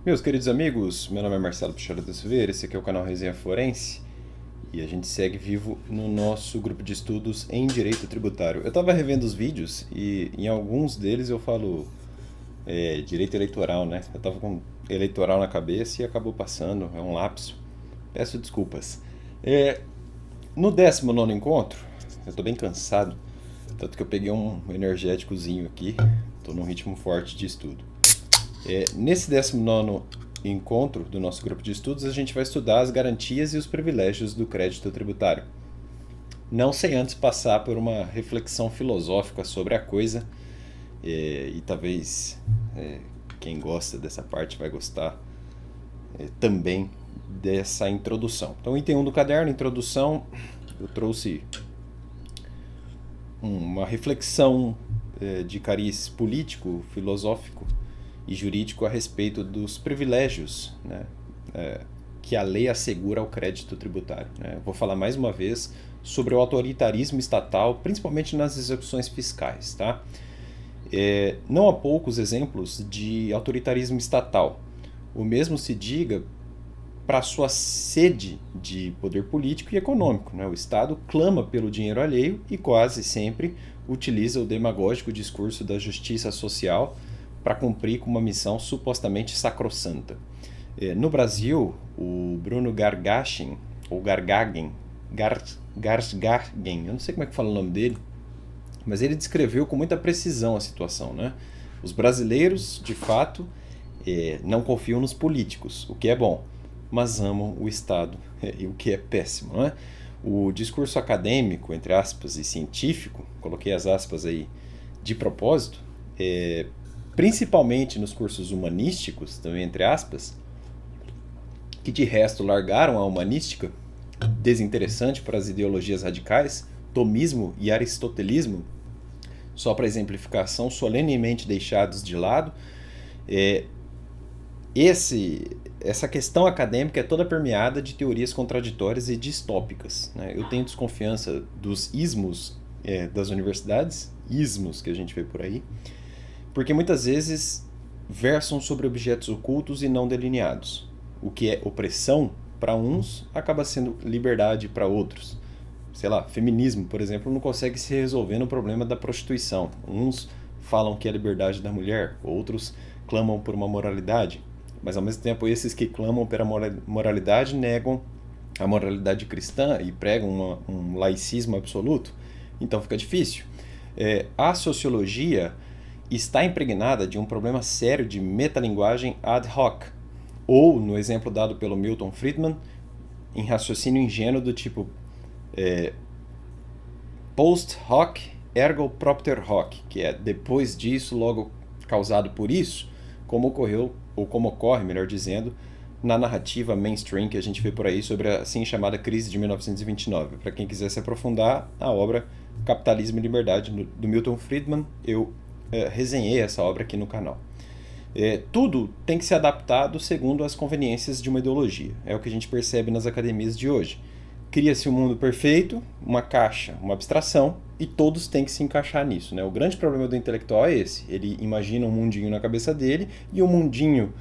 Meus queridos amigos, meu nome é Marcelo Pichara da Silveira, esse aqui é o canal Resenha Forense e a gente segue vivo no nosso grupo de estudos em Direito Tributário. Eu estava revendo os vídeos e em alguns deles eu falo direito eleitoral, né? Eu estava com eleitoral na cabeça e acabou passando, é um lapso. Peço desculpas. É, no 19º encontro, eu estou bem cansado, tanto que eu peguei um energéticozinho aqui, estou num ritmo forte de estudo. Nesse 19º encontro do nosso grupo de estudos, a gente vai estudar as garantias e os privilégios do crédito tributário. Não sem antes passar por uma reflexão filosófica sobre a coisa, e talvez quem gosta dessa parte vai gostar também dessa introdução. Então, item 1 do caderno, introdução, eu trouxe uma reflexão de cariz político, filosófico e jurídico a respeito dos privilégios, né, que a lei assegura ao crédito tributário. Né? Vou falar mais uma vez sobre o autoritarismo estatal, principalmente nas execuções fiscais. Tá? Não há poucos exemplos de autoritarismo estatal. O mesmo se diga para a sua sede de poder político e econômico. Né? O Estado clama pelo dinheiro alheio e quase sempre utiliza o demagógico discurso da justiça social para cumprir com uma missão supostamente sacrossanta. No Brasil, o Bruno Gargachen, ou Gargagen, Garsgagen, eu não sei como é que fala o nome dele, mas ele descreveu com muita precisão a situação. Né? Os brasileiros, de fato, não confiam nos políticos, o que é bom, mas amam o Estado, e o que é péssimo. Não é? O discurso acadêmico, entre aspas, e científico, coloquei as aspas aí de propósito, principalmente nos cursos humanísticos, também entre aspas, que de resto largaram a humanística, desinteressante para as ideologias radicais, tomismo e aristotelismo, só para exemplificação, solenemente deixados de lado. Essa questão acadêmica é toda permeada de teorias contraditórias e distópicas. Né? Eu tenho desconfiança dos ismos das universidades, ismos que a gente vê por aí, porque muitas vezes versam sobre objetos ocultos e não delineados. O que é opressão para uns acaba sendo liberdade para outros. Sei lá, feminismo, por exemplo, não consegue se resolver no problema da prostituição. Uns falam que é a liberdade da mulher, outros clamam por uma moralidade. Mas ao mesmo tempo, esses que clamam pela moralidade negam a moralidade cristã e pregam um laicismo absoluto. Então fica difícil. A sociologia está impregnada de um problema sério de metalinguagem ad hoc, ou, no exemplo dado pelo Milton Friedman, em raciocínio ingênuo do tipo post hoc ergo propter hoc, que é depois disso, logo causado por isso, como ocorreu, ou como ocorre, melhor dizendo, na narrativa mainstream que a gente vê por aí sobre a assim chamada crise de 1929. Para quem quiser se aprofundar, a obra Capitalismo e Liberdade, do Milton Friedman, eu resenhei essa obra aqui no canal. Tudo tem que ser adaptado segundo as conveniências de uma ideologia. É o que a gente percebe nas academias de hoje. Cria-se um mundo perfeito, uma caixa, uma abstração, e todos têm que se encaixar nisso. Né? O grande problema do intelectual é esse. Ele imagina um mundinho na cabeça dele, e o mundinho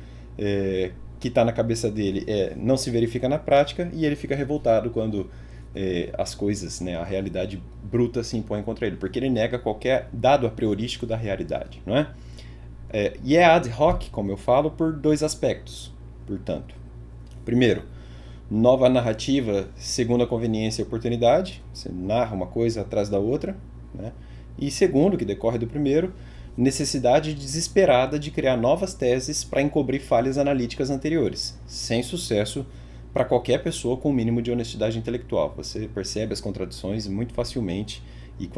que está na cabeça dele não se verifica na prática, e ele fica revoltado quando as coisas, né, a realidade bruta se impõe contra ele, porque ele nega qualquer dado a priorístico da realidade. Não é? E é ad hoc, como eu falo, por dois aspectos, portanto. Primeiro, nova narrativa segundo a conveniência e oportunidade, você narra uma coisa atrás da outra. Né? E segundo, que decorre do primeiro, necessidade desesperada de criar novas teses para encobrir falhas analíticas anteriores, sem sucesso para qualquer pessoa com o mínimo de honestidade intelectual. Você percebe as contradições muito facilmente e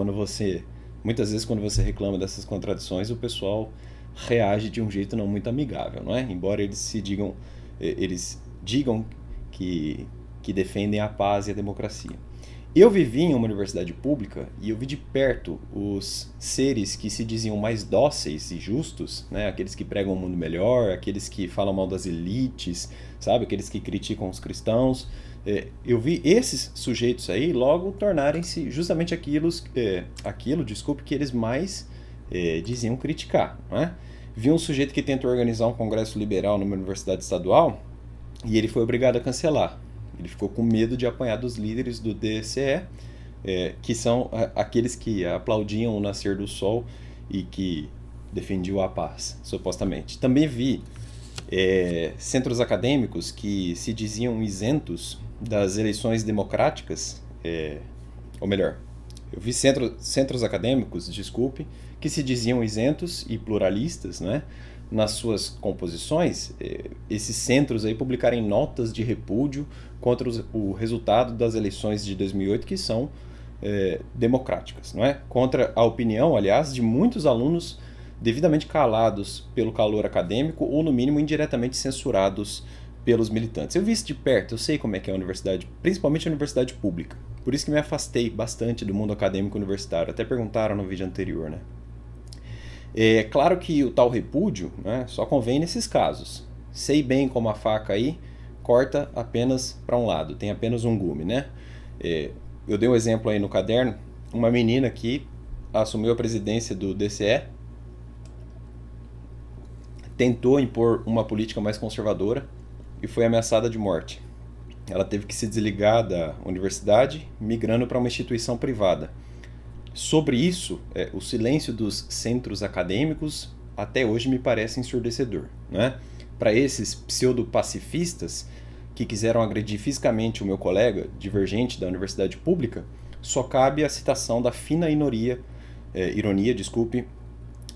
muitas vezes quando você reclama dessas contradições, o pessoal reage de um jeito não muito amigável, não é? Embora eles digam que defendem a paz e a democracia. Eu vivi em uma universidade pública e eu vi de perto os seres que se diziam mais dóceis e justos, né? Aqueles que pregam um mundo melhor, aqueles que falam mal das elites, sabe? Aqueles que criticam os cristãos. Eu vi esses sujeitos aí logo tornarem-se justamente aquilo, que eles mais diziam criticar, não é? Vi um sujeito que tentou organizar um congresso liberal numa universidade estadual e ele foi obrigado a cancelar. Ele ficou com medo de apanhar dos líderes do DCE, que são aqueles que aplaudiam o nascer do sol e que defendiam a paz, supostamente. Também vi centros acadêmicos que se diziam isentos das eleições democráticas, ou melhor, eu vi centros acadêmicos, desculpe, que se diziam isentos e pluralistas, né, nas suas composições, esses centros aí publicarem notas de repúdio contra o resultado das eleições de 2008, que são democráticas, não é? Contra a opinião, aliás, de muitos alunos devidamente calados pelo calor acadêmico ou, no mínimo, indiretamente censurados pelos militantes. Eu vi isso de perto, eu sei como é que é a universidade, principalmente a universidade pública. Por isso que me afastei bastante do mundo acadêmico universitário. Até perguntaram no vídeo anterior, né? É claro que o tal repúdio, né, só convém nesses casos. Sei bem como a faca aí corta apenas para um lado, tem apenas um gume, né? Eu dei um exemplo aí no caderno, uma menina que assumiu a presidência do DCE, tentou impor uma política mais conservadora e foi ameaçada de morte. Ela teve que se desligar da universidade, migrando para uma instituição privada. Sobre isso, o silêncio dos centros acadêmicos até hoje me parece ensurdecedor, né? Para esses pseudo-pacifistas que quiseram agredir fisicamente o meu colega, divergente da universidade pública, só cabe a citação da fina ironia,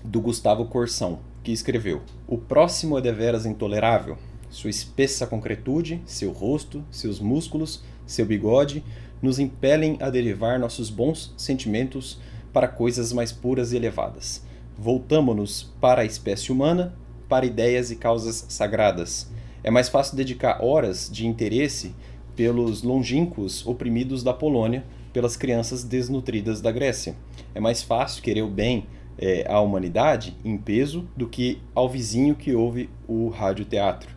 do Gustavo Corsão, que escreveu: "O próximo é deveras intolerável. Sua espessa concretude, seu rosto, seus músculos, seu bigode, nos impelem a derivar nossos bons sentimentos para coisas mais puras e elevadas. Voltamo-nos para a espécie humana, para ideias e causas sagradas. É mais fácil dedicar horas de interesse pelos longínquos oprimidos da Polônia, pelas crianças desnutridas da Grécia. É mais fácil querer o bem à humanidade em peso do que ao vizinho que ouve o radioteatro.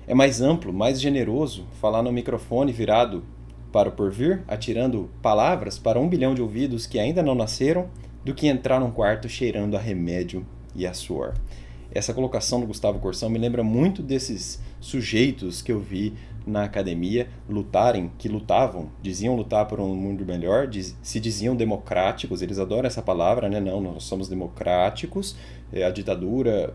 É mais amplo, mais generoso falar no microfone virado para o porvir, atirando palavras para 1 bilhão de ouvidos que ainda não nasceram, do que entrar num quarto cheirando a remédio e a suor." Essa colocação do Gustavo Corsão me lembra muito desses sujeitos que eu vi na academia que lutavam, diziam lutar por um mundo melhor, se diziam democráticos, eles adoram essa palavra, né? Não, nós somos democráticos, a ditadura,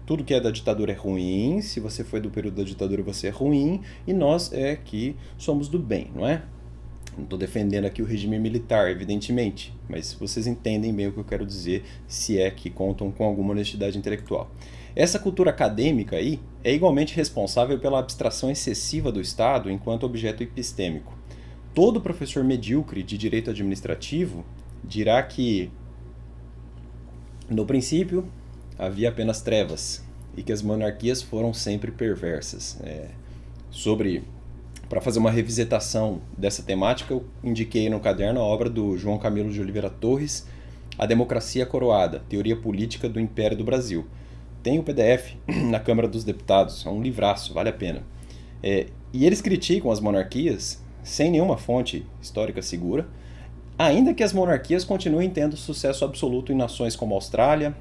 tudo que é da ditadura é ruim, se você foi do período da ditadura você é ruim, e nós que somos do bem, não é? Não estou defendendo aqui o regime militar, evidentemente, mas vocês entendem bem o que eu quero dizer, se é que contam com alguma honestidade intelectual. Essa cultura acadêmica aí é igualmente responsável pela abstração excessiva do Estado enquanto objeto epistêmico. Todo professor medíocre de direito administrativo dirá que, no princípio, havia apenas trevas e que as monarquias foram sempre perversas. Para fazer uma revisitação dessa temática, eu indiquei no caderno a obra do João Camilo de Oliveira Torres, A Democracia Coroada, Teoria Política do Império do Brasil. Tem o PDF na Câmara dos Deputados, é um livraço, vale a pena. E eles criticam as monarquias sem nenhuma fonte histórica segura, ainda que as monarquias continuem tendo sucesso absoluto em nações como Austrália,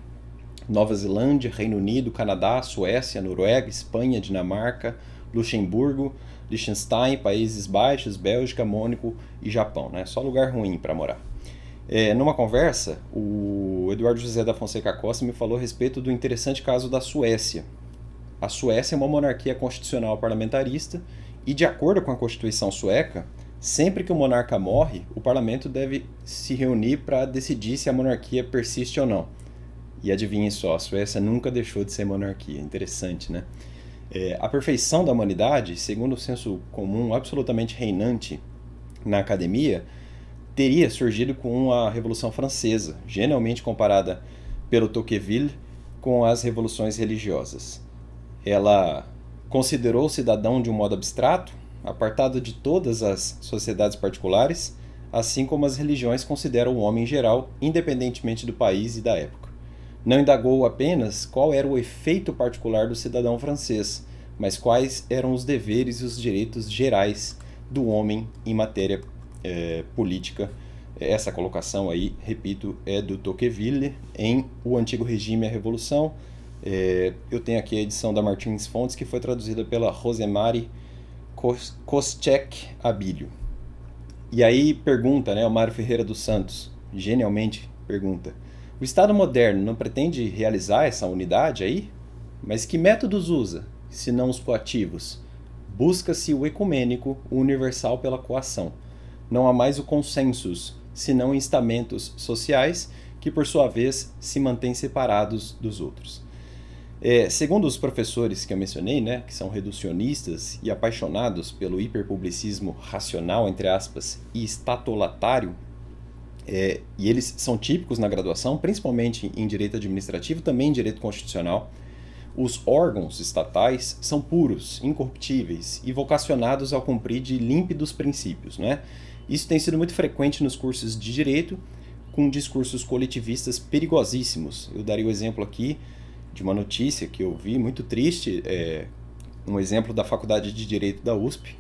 Nova Zelândia, Reino Unido, Canadá, Suécia, Noruega, Espanha, Dinamarca, Luxemburgo, Liechtenstein, Países Baixos, Bélgica, Mônaco e Japão, né? Só lugar ruim para morar. Numa conversa, o Eduardo José da Fonseca Costa me falou a respeito do interessante caso da Suécia. A Suécia é uma monarquia constitucional parlamentarista e, de acordo com a Constituição sueca, sempre que o monarca morre, o parlamento deve se reunir para decidir se a monarquia persiste ou não. E adivinhem só, a Suécia nunca deixou de ser monarquia. Interessante, né? A perfeição da humanidade, segundo o senso comum absolutamente reinante na academia, teria surgido com a Revolução Francesa, genialmente comparada pelo Tocqueville com as revoluções religiosas. Ela considerou o cidadão de um modo abstrato, apartado de todas as sociedades particulares, assim como as religiões consideram o homem em geral, independentemente do país e da época. Não indagou apenas qual era o efeito particular do cidadão francês, mas quais eram os deveres e os direitos gerais do homem em matéria política. Essa colocação aí, repito, é do Tocqueville em O Antigo Regime e a Revolução, Eu tenho aqui a edição da Martins Fontes, que foi traduzida pela Rosemary Koschek Abílio. E aí pergunta, né, o Mário Ferreira dos Santos, genialmente pergunta: o Estado moderno não pretende realizar essa unidade aí? Mas que métodos usa, se não os coativos? Busca-se o ecumênico, o universal pela coação. Não há mais o consensus, senão instamentos sociais que, por sua vez, se mantêm separados dos outros. Segundo os professores que eu mencionei, né, que são reducionistas e apaixonados pelo hiperpublicismo racional, entre aspas, e estatolatário, e eles são típicos na graduação, principalmente em direito administrativo, também em direito constitucional, os órgãos estatais são puros, incorruptíveis e vocacionados ao cumprir de límpidos princípios, né? Isso tem sido muito frequente nos cursos de direito, com discursos coletivistas perigosíssimos. Eu daria o exemplo aqui de uma notícia que eu vi, muito triste, um exemplo da Faculdade de Direito da USP.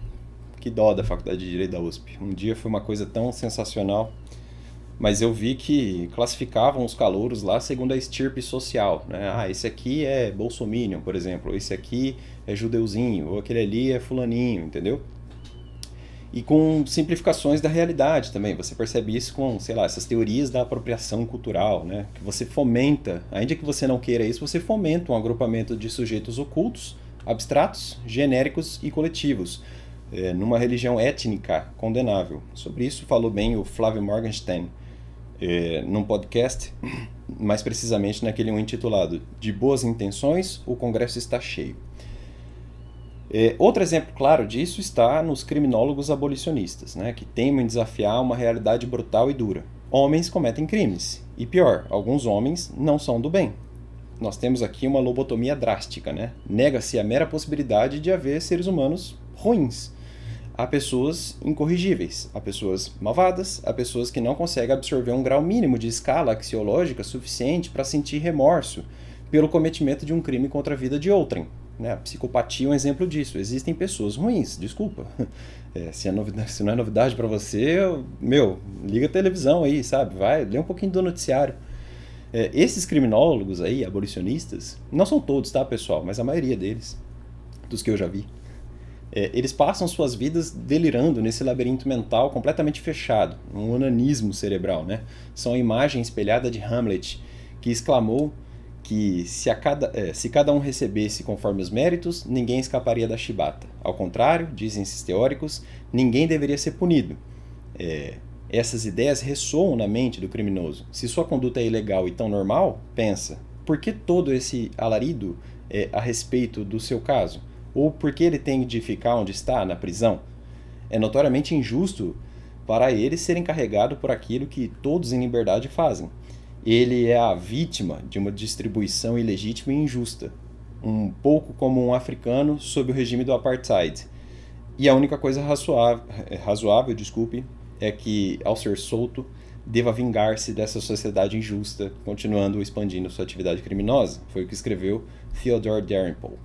Que dó da Faculdade de Direito da USP. Um dia foi uma coisa tão sensacional, mas eu vi que classificavam os calouros lá segundo a estirpe social, né? Ah, esse aqui é bolsominion, por exemplo, esse aqui é judeuzinho, ou aquele ali é fulaninho, entendeu? E com simplificações da realidade também. Você percebe isso com, sei lá, essas teorias da apropriação cultural, né? Que você fomenta, ainda que você não queira isso, você fomenta um agrupamento de sujeitos ocultos, abstratos, genéricos e coletivos, numa religião étnica condenável. Sobre isso falou bem o Flávio Morgenstern, num podcast, mais precisamente naquele intitulado De Boas Intenções, o Congresso está cheio. Outro exemplo claro disso está nos criminólogos abolicionistas, né, que temem desafiar uma realidade brutal e dura. Homens cometem crimes, e pior, alguns homens não são do bem. Nós temos aqui uma lobotomia drástica, né? Nega-se a mera possibilidade de haver seres humanos ruins. Há pessoas incorrigíveis, há pessoas malvadas, há pessoas que não conseguem absorver um grau mínimo de escala axiológica suficiente para sentir remorso pelo cometimento de um crime contra a vida de outrem. Né? A psicopatia é um exemplo disso. Existem pessoas ruins, desculpa. Se não é novidade para você, liga a televisão aí, sabe? Vai, lê um pouquinho do noticiário. Esses criminólogos aí, abolicionistas, não são todos, tá, pessoal? Mas a maioria deles, dos que eu já vi, eles passam suas vidas delirando nesse labirinto mental completamente fechado, um onanismo cerebral, né? São a imagem espelhada de Hamlet, que exclamou que se cada um recebesse conforme os méritos, ninguém escaparia da chibata. Ao contrário, dizem esses teóricos, ninguém deveria ser punido. Essas ideias ressoam na mente do criminoso. Se sua conduta é ilegal e tão normal, pensa, por que todo esse alarido a respeito do seu caso? Ou por que ele tem de ficar onde está, na prisão? É notoriamente injusto para ele ser encarregado por aquilo que todos em liberdade fazem. Ele é a vítima de uma distribuição ilegítima e injusta, um pouco como um africano sob o regime do apartheid. E a única coisa razoável, é que, ao ser solto, deva vingar-se dessa sociedade injusta, continuando expandindo sua atividade criminosa. Foi o que escreveu Theodore Dalrymple.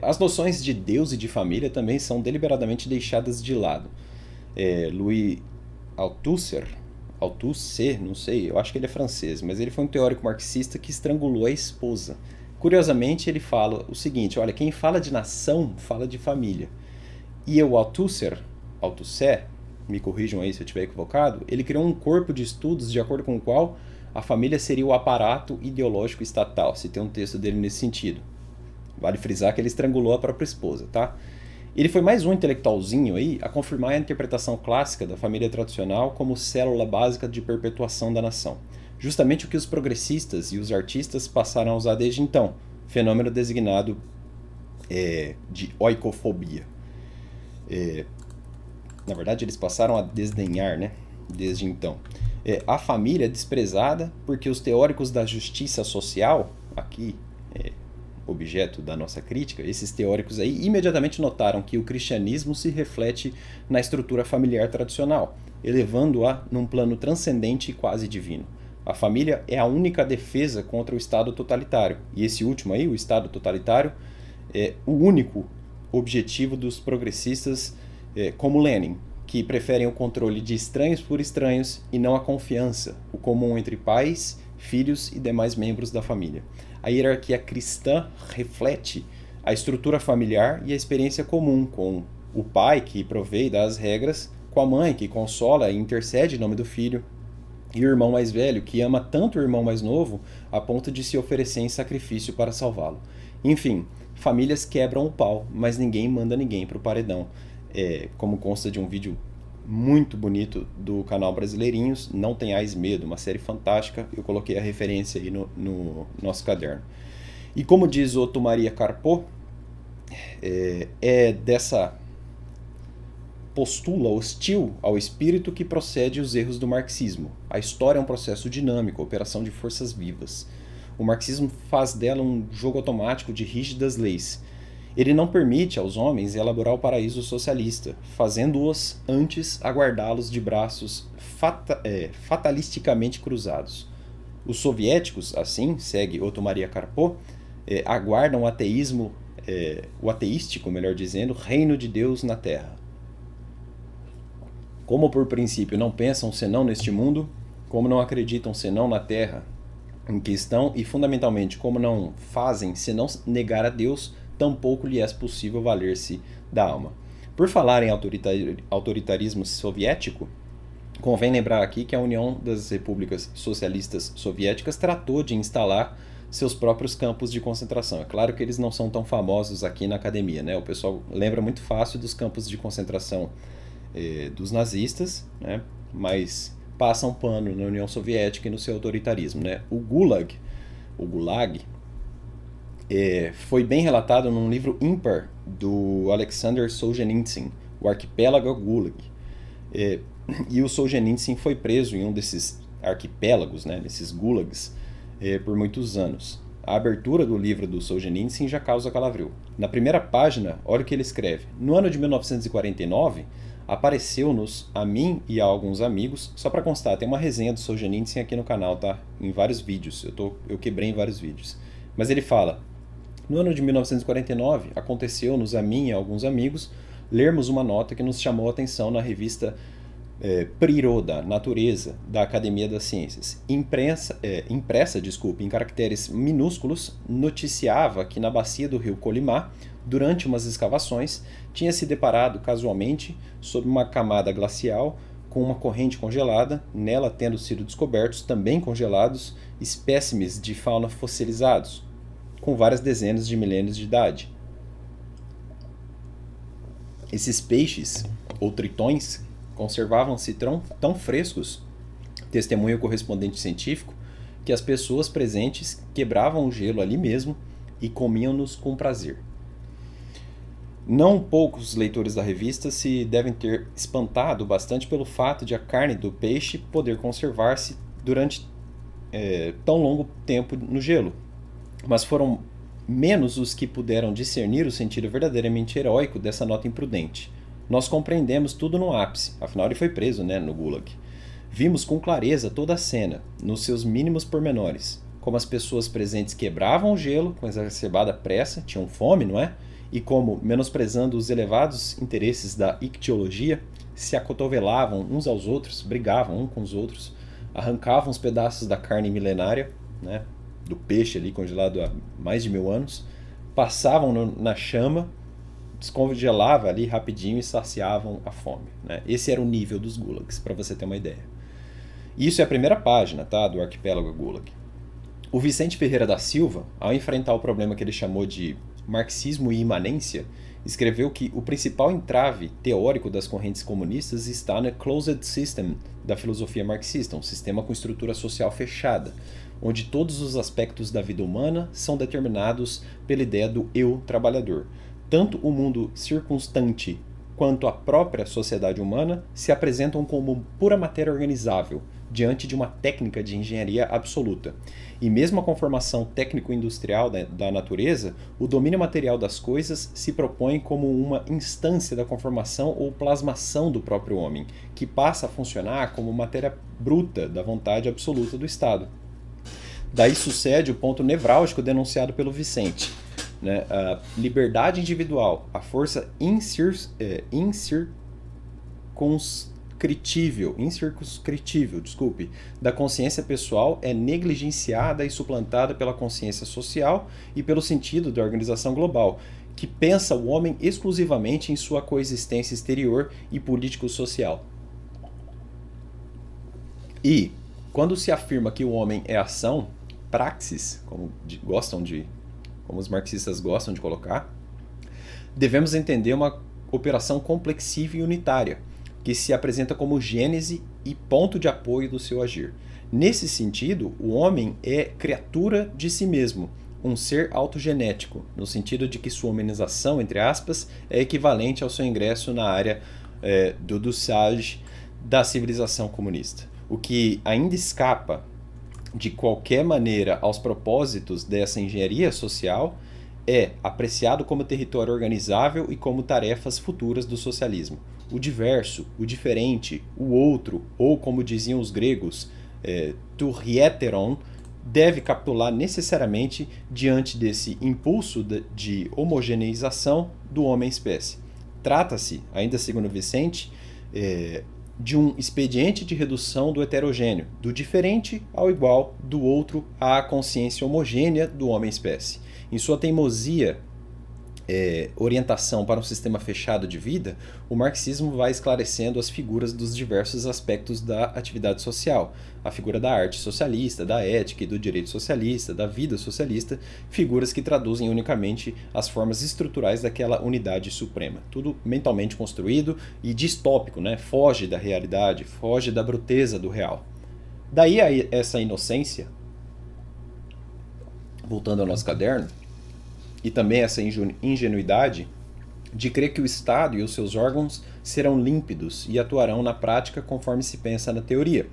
As noções de Deus e de família também são deliberadamente deixadas de lado. Louis Althusser, não sei, eu acho que ele é francês, mas ele foi um teórico marxista que estrangulou a esposa. Curiosamente, ele fala o seguinte, olha, quem fala de nação, fala de família. E o Althusser, me corrijam aí se eu estiver equivocado, ele criou um corpo de estudos de acordo com o qual a família seria o aparato ideológico estatal, se tem um texto dele nesse sentido. Vale frisar que ele estrangulou a própria esposa, tá? Ele foi mais um intelectualzinho aí a confirmar a interpretação clássica da família tradicional como célula básica de perpetuação da nação. Justamente o que os progressistas e os artistas passaram a usar desde então, fenômeno designado de oikofobia. Na verdade, eles passaram a desdenhar, né? Desde então. A família é desprezada porque os teóricos da justiça social, aqui objeto da nossa crítica, esses teóricos aí imediatamente notaram que o cristianismo se reflete na estrutura familiar tradicional, elevando-a num plano transcendente e quase divino. A família é a única defesa contra o Estado totalitário, e esse último aí, o Estado totalitário, é o único objetivo dos progressistas como Lenin, que preferem o controle de estranhos por estranhos e não a confiança, o comum entre pais, filhos e demais membros da família. a hierarquia cristã reflete a estrutura familiar e a experiência comum, com o pai que provê e dá as regras, com a mãe que consola e intercede em nome do filho, e o irmão mais velho que ama tanto o irmão mais novo a ponto de se oferecer em sacrifício para salvá-lo. Enfim, famílias quebram o pau, mas ninguém manda ninguém para o paredão. Como consta de um vídeo muito bonito do canal Brasileirinhos, Não Tenhais Medo, uma série fantástica, eu coloquei a referência aí no nosso caderno. E como diz Otto Maria Carpo, dessa postula hostil ao espírito que procede os erros do marxismo. A história é um processo dinâmico, operação de forças vivas. O marxismo faz dela um jogo automático de rígidas leis. Ele não permite aos homens elaborar o paraíso socialista, fazendo-os antes aguardá-los de braços fatalisticamente cruzados. Os soviéticos, assim, segue Otto Maria Carpo, aguardam o ateísmo, o ateístico, melhor dizendo, reino de Deus na Terra. Como por princípio não pensam senão neste mundo, como não acreditam senão na Terra em que estão e fundamentalmente como não fazem senão negar a Deus, tampouco lhe é possível valer-se da alma. Por falar em autoritarismo soviético, convém lembrar aqui que a União das Repúblicas Socialistas Soviéticas tratou de instalar seus próprios campos de concentração. É claro que eles não são tão famosos aqui na academia, né? O pessoal lembra muito fácil dos campos de concentração dos nazistas, né? Mas passam pano na União Soviética e no seu autoritarismo, né? O Gulag, foi bem relatado num livro ímpar do Alexander Solzhenitsyn, O Arquipélago Gulag. E o Solzhenitsyn foi preso em um desses arquipélagos, né, desses gulags, por muitos anos. A abertura do livro do Solzhenitsyn já causa calafrio. Na primeira página, olha o que ele escreve. No ano de 1949, apareceu-nos, a mim e a alguns amigos, só para constar, tem uma resenha do Solzhenitsyn aqui no canal, tá? Em vários vídeos, eu quebrei em vários vídeos. Mas ele fala, no ano de 1949, aconteceu-nos, a mim e a alguns amigos, lermos uma nota que nos chamou a atenção na revista Priroda, Natureza, da Academia das Ciências. Impressa em caracteres minúsculos, noticiava que na bacia do rio Kolimá, durante umas escavações, tinha se deparado casualmente, sob uma camada glacial, com uma corrente congelada, nela tendo sido descobertos, também congelados, espécimes de fauna fossilizados, com várias dezenas de milênios de idade. Esses peixes, ou tritões, conservavam-se tão frescos, testemunha o correspondente científico, que as pessoas presentes quebravam o gelo ali mesmo e comiam-nos com prazer. Não poucos leitores da revista se devem ter espantado bastante pelo fato de a carne do peixe poder conservar-se durante tão longo tempo no gelo. Mas foram menos os que puderam discernir o sentido verdadeiramente heróico dessa nota imprudente. Nós compreendemos tudo no ápice, afinal ele foi preso, né, no Gulag. Vimos com clareza toda a cena, nos seus mínimos pormenores, como as pessoas presentes quebravam o gelo com exacerbada pressa, tinham fome, não é? E como, menosprezando os elevados interesses da ictiologia, se acotovelavam uns aos outros, brigavam uns com os outros, arrancavam os pedaços da carne milenária, né, do peixe ali congelado há mais de 1000 anos, passavam na chama, descongelava ali rapidinho e saciavam a fome, né? Esse era o nível dos gulags, para você ter uma ideia. Isso é a primeira página, tá, do Arquipélago Gulag. O Vicente Ferreira da Silva, ao enfrentar o problema que ele chamou de marxismo e imanência, escreveu que o principal entrave teórico das correntes comunistas está no closed system da filosofia marxista, um sistema com estrutura social fechada, onde todos os aspectos da vida humana são determinados pela ideia do eu trabalhador. Tanto o mundo circunstante quanto a própria sociedade humana se apresentam como pura matéria organizável, diante de uma técnica de engenharia absoluta. E mesmo a conformação técnico-industrial da natureza, o domínio material das coisas se propõe como uma instância da conformação ou plasmação do próprio homem, que passa a funcionar como matéria bruta da vontade absoluta do Estado. Daí sucede o ponto nevrálgico denunciado pelo Vicente, né? A liberdade individual, a força incircunscritível, da consciência pessoal é negligenciada e suplantada pela consciência social e pelo sentido da organização global, que pensa o homem exclusivamente em sua coexistência exterior e político-social. E, quando se afirma que o homem é ação, praxis, como os marxistas gostam de colocar, devemos entender uma operação complexiva e unitária, que se apresenta como gênese e ponto de apoio do seu agir. Nesse sentido, o homem é criatura de si mesmo, um ser autogenético, no sentido de que sua humanização, entre aspas, é equivalente ao seu ingresso na área do dosage da civilização comunista. O que ainda escapa de qualquer maneira aos propósitos dessa engenharia social é apreciado como território organizável e como tarefas futuras do socialismo. O diverso, o diferente, o outro, ou como diziam os gregos, to hieteron, deve capitular necessariamente diante desse impulso de homogeneização do homem-espécie. Trata-se, ainda segundo Vicente, de um expediente de redução do heterogêneo, do diferente ao igual, do outro à consciência homogênea do homem-espécie. Em sua teimosia orientação para um sistema fechado de vida, o marxismo vai esclarecendo as figuras dos diversos aspectos da atividade social. A figura da arte socialista, da ética e do direito socialista, da vida socialista, figuras que traduzem unicamente as formas estruturais daquela unidade suprema. Tudo mentalmente construído e distópico, né? Foge da realidade, foge da bruteza do real. Daí essa inocência, voltando ao nosso caderno, e também essa ingenuidade de crer que o Estado e os seus órgãos serão límpidos e atuarão na prática conforme se pensa na teoria.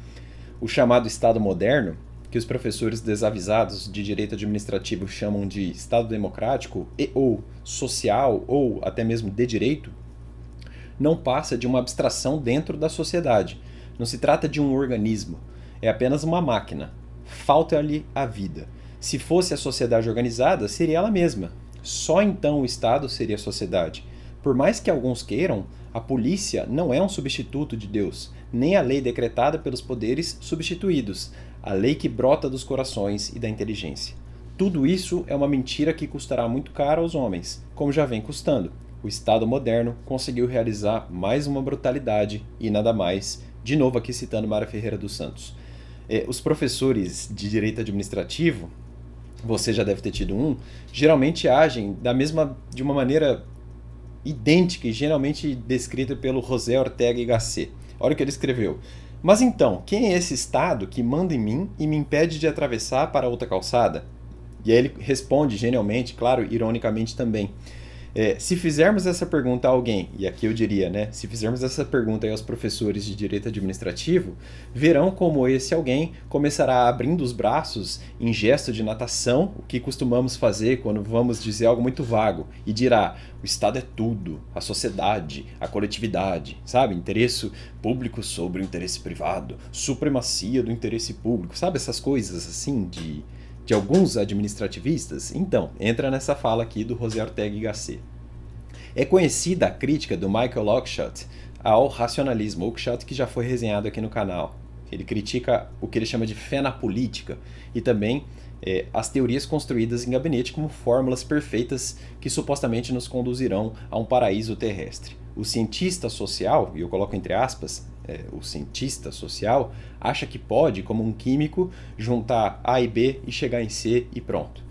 O chamado Estado moderno, que os professores desavisados de direito administrativo chamam de Estado democrático ou social ou até mesmo de direito, não passa de uma abstração dentro da sociedade. Não se trata de um organismo, é apenas uma máquina. Falta-lhe a vida. Se fosse a sociedade organizada, seria ela mesma. Só então o Estado seria a sociedade. Por mais que alguns queiram, a polícia não é um substituto de Deus, nem a lei decretada pelos poderes substituídos, a lei que brota dos corações e da inteligência. Tudo isso é uma mentira que custará muito caro aos homens, como já vem custando. O Estado moderno conseguiu realizar mais uma brutalidade e nada mais, de novo aqui citando Mário Ferreira dos Santos. Os professores de direito administrativo, você já deve ter tido um, geralmente agem de uma maneira idêntica e geralmente descrita pelo José Ortega y Gasset. Olha o que ele escreveu. Mas então, quem é esse Estado que manda em mim e me impede de atravessar para outra calçada? E aí ele responde genialmente, claro, ironicamente também. Se fizermos essa pergunta a alguém, e aqui eu diria, né, se fizermos essa pergunta aos professores de direito administrativo, verão como esse alguém começará abrindo os braços em gesto de natação, o que costumamos fazer quando vamos dizer algo muito vago, e dirá, o Estado é tudo, a sociedade, a coletividade, sabe? Interesse público sobre o interesse privado, supremacia do interesse público, sabe essas coisas assim de alguns administrativistas? Então, entra nessa fala aqui do José Ortega y Gasset. É conhecida a crítica do Michael Oakeshott ao racionalismo, Oakeshott que já foi resenhado aqui no canal. Ele critica o que ele chama de fé na política e também as teorias construídas em gabinete como fórmulas perfeitas que supostamente nos conduzirão a um paraíso terrestre. O cientista social, e eu coloco entre aspas, o cientista social, acha que pode, como um químico, juntar A e B e chegar em C e pronto.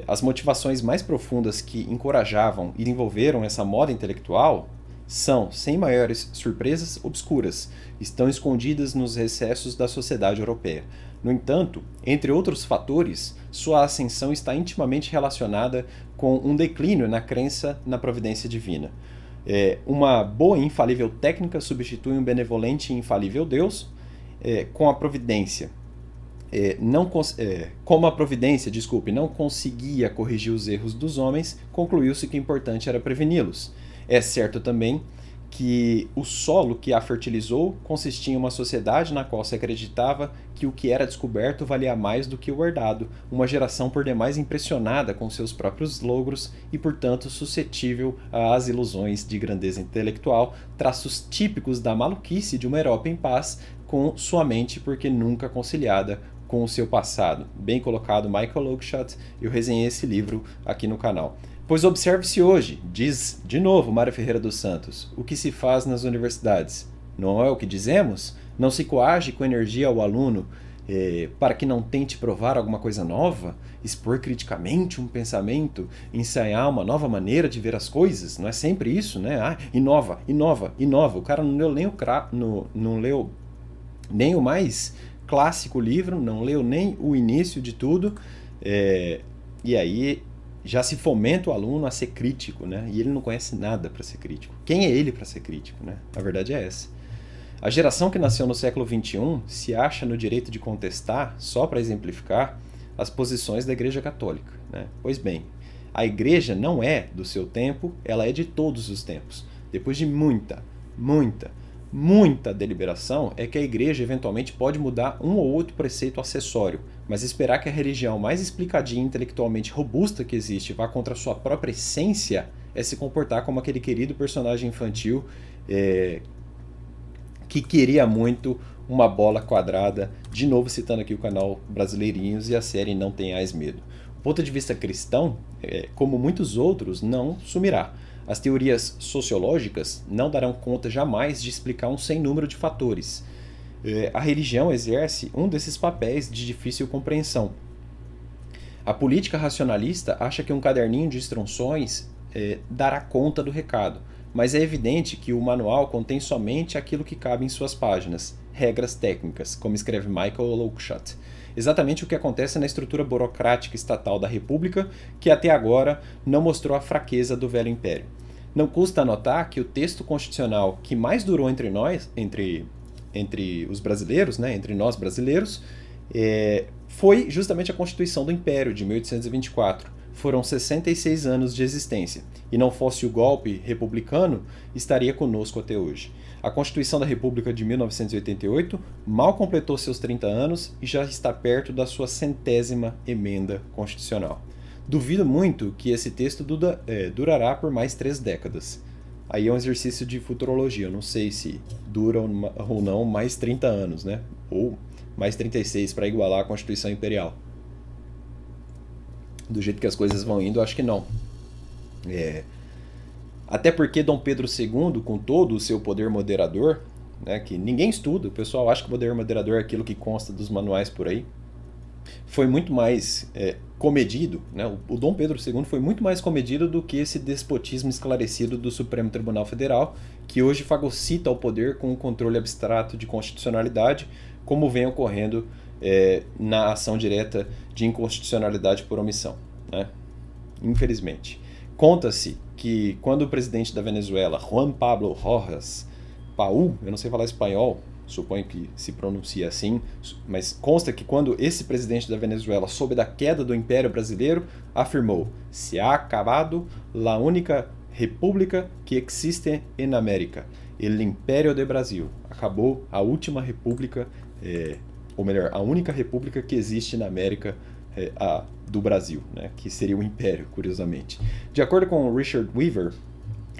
As motivações mais profundas que encorajavam e envolveram essa moda intelectual são, sem maiores surpresas, obscuras, estão escondidas nos recessos da sociedade europeia. No entanto, entre outros fatores, sua ascensão está intimamente relacionada com um declínio na crença na providência divina. Uma boa e infalível técnica substitui um benevolente e infalível Deus com a providência. Como a providência, não conseguia corrigir os erros dos homens, concluiu-se que o importante era preveni-los. É certo também que o solo que a fertilizou consistia em uma sociedade na qual se acreditava que o que era descoberto valia mais do que o herdado, uma geração por demais impressionada com seus próprios logros e, portanto, suscetível às ilusões de grandeza intelectual, traços típicos da maluquice de uma Europa em paz com sua mente porque nunca conciliada com o seu passado. Bem colocado, Michael Oakeshott, eu resenhei esse livro aqui no canal. Pois observe-se hoje, diz de novo Mário Ferreira dos Santos, o que se faz nas universidades. Não é o que dizemos? Não se coage com energia ao aluno para que não tente provar alguma coisa nova, expor criticamente um pensamento, ensaiar uma nova maneira de ver as coisas. Não é sempre isso, né? Ah, inova, inova, inova. O cara não leu nem não leu nem o mais clássico livro, não leu nem o início de tudo, e aí já se fomenta o aluno a ser crítico, né? E ele não conhece nada para ser crítico. Quem é ele para ser crítico, né? A verdade é essa. A geração que nasceu no século XXI se acha no direito de contestar, só para exemplificar, as posições da Igreja Católica, né? Pois bem, a Igreja não é do seu tempo, ela é de todos os tempos. Depois de muita deliberação, é que a Igreja eventualmente pode mudar um ou outro preceito acessório, mas esperar que a religião mais explicadinha e intelectualmente robusta que existe vá contra a sua própria essência é se comportar como aquele querido personagem infantil que queria muito uma bola quadrada, de novo citando aqui o canal Brasileirinhos e a série Não Tenhais Medo. O ponto de vista cristão, como muitos outros, não sumirá. As teorias sociológicas não darão conta jamais de explicar um sem número de fatores. A religião exerce um desses papéis de difícil compreensão. A política racionalista acha que um caderninho de instruções dará conta do recado, mas é evidente que o manual contém somente aquilo que cabe em suas páginas, regras técnicas, como escreve Michael Oakeshott. Exatamente o que acontece na estrutura burocrática estatal da República, que até agora não mostrou a fraqueza do velho império. Não custa notar que o texto constitucional que mais durou entre os brasileiros, né, entre nós brasileiros, foi justamente a Constituição do Império, de 1824. Foram 66 anos de existência, e não fosse o golpe republicano, estaria conosco até hoje. A Constituição da República de 1988 mal completou seus 30 anos e já está perto da sua 100ª emenda constitucional. Duvido muito que esse texto durará por mais 3 décadas. Aí é um exercício de futurologia, eu não sei se dura ou não mais 30 anos, né? Ou mais 36 para igualar a Constituição Imperial. Do jeito que as coisas vão indo, acho que não. Até porque Dom Pedro II, com todo o seu poder moderador, né, que ninguém estuda, o pessoal acha que o poder moderador é aquilo que consta dos manuais por aí, foi muito mais comedido, né? O Dom Pedro II foi muito mais comedido do que esse despotismo esclarecido do Supremo Tribunal Federal, que hoje fagocita o poder com o controle abstrato de constitucionalidade, como vem ocorrendo na ação direta de inconstitucionalidade por omissão, né? Infelizmente. Conta-se que quando o presidente da Venezuela, Juan Pablo Rojas Paul, eu não sei falar espanhol, suponho que se pronuncia assim, mas consta que quando esse presidente da Venezuela soube da queda do Império Brasileiro, afirmou: "Se ha acabado la única república que existe en América, el Império de Brasil." Acabou a última república, ou melhor, a única república que existe na América do Brasil, né? Que seria o Império, curiosamente. De acordo com Richard Weaver,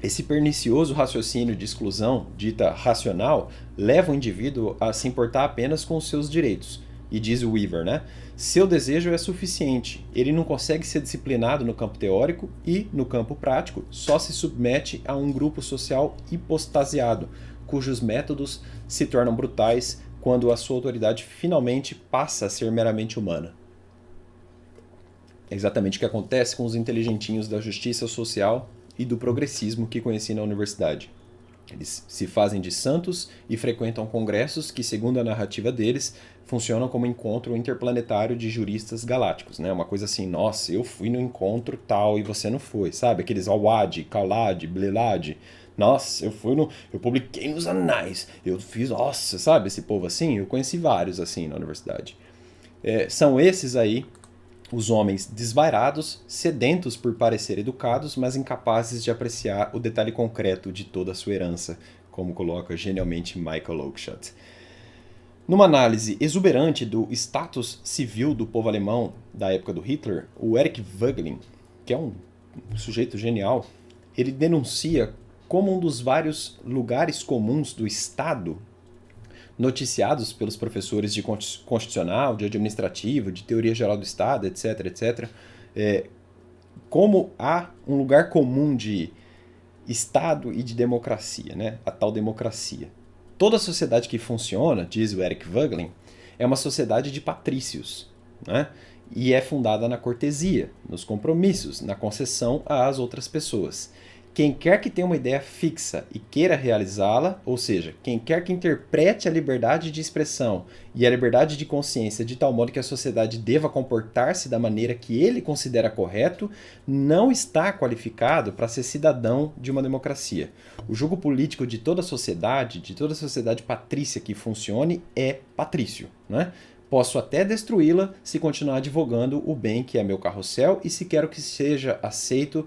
esse pernicioso raciocínio de exclusão, dita racional, leva o indivíduo a se importar apenas com os seus direitos. E diz o Weaver, né? Seu desejo é suficiente. Ele não consegue ser disciplinado no campo teórico e, no campo prático, só se submete a um grupo social hipostasiado, cujos métodos se tornam brutais quando a sua autoridade finalmente passa a ser meramente humana. É exatamente o que acontece com os inteligentinhos da justiça social e do progressismo que conheci na universidade. Eles se fazem de santos e frequentam congressos que, segundo a narrativa deles, funcionam como encontro interplanetário de juristas galácticos, né? Uma coisa assim: nossa, eu fui no encontro tal e você não foi, sabe? Aqueles Awad, Kalad, Blelad. Nossa, eu publiquei nos anais, eu fiz, nossa, sabe? Esse povo assim, eu conheci vários assim na universidade. São esses aí Os homens desvairados, sedentos por parecer educados, mas incapazes de apreciar o detalhe concreto de toda a sua herança, como coloca genialmente Michael Oakeshott. Numa análise exuberante do status civil do povo alemão da época do Hitler, o Eric Voegelin, que é um sujeito genial, ele denuncia como um dos vários lugares comuns do Estado noticiados pelos professores de constitucional, de administrativo, de teoria geral do Estado, etc, etc, como há um lugar comum de Estado e de democracia, né? A tal democracia. Toda sociedade que funciona, diz o Eric Voegelin, é uma sociedade de patrícios, né? E é fundada na cortesia, nos compromissos, na concessão às outras pessoas. Quem quer que tenha uma ideia fixa e queira realizá-la, ou seja, quem quer que interprete a liberdade de expressão e a liberdade de consciência de tal modo que a sociedade deva comportar-se da maneira que ele considera correto, não está qualificado para ser cidadão de uma democracia. O jogo político de toda sociedade patrícia que funcione, é patrício, né? Posso até destruí-la se continuar advogando o bem que é meu carrossel e se quero que seja aceito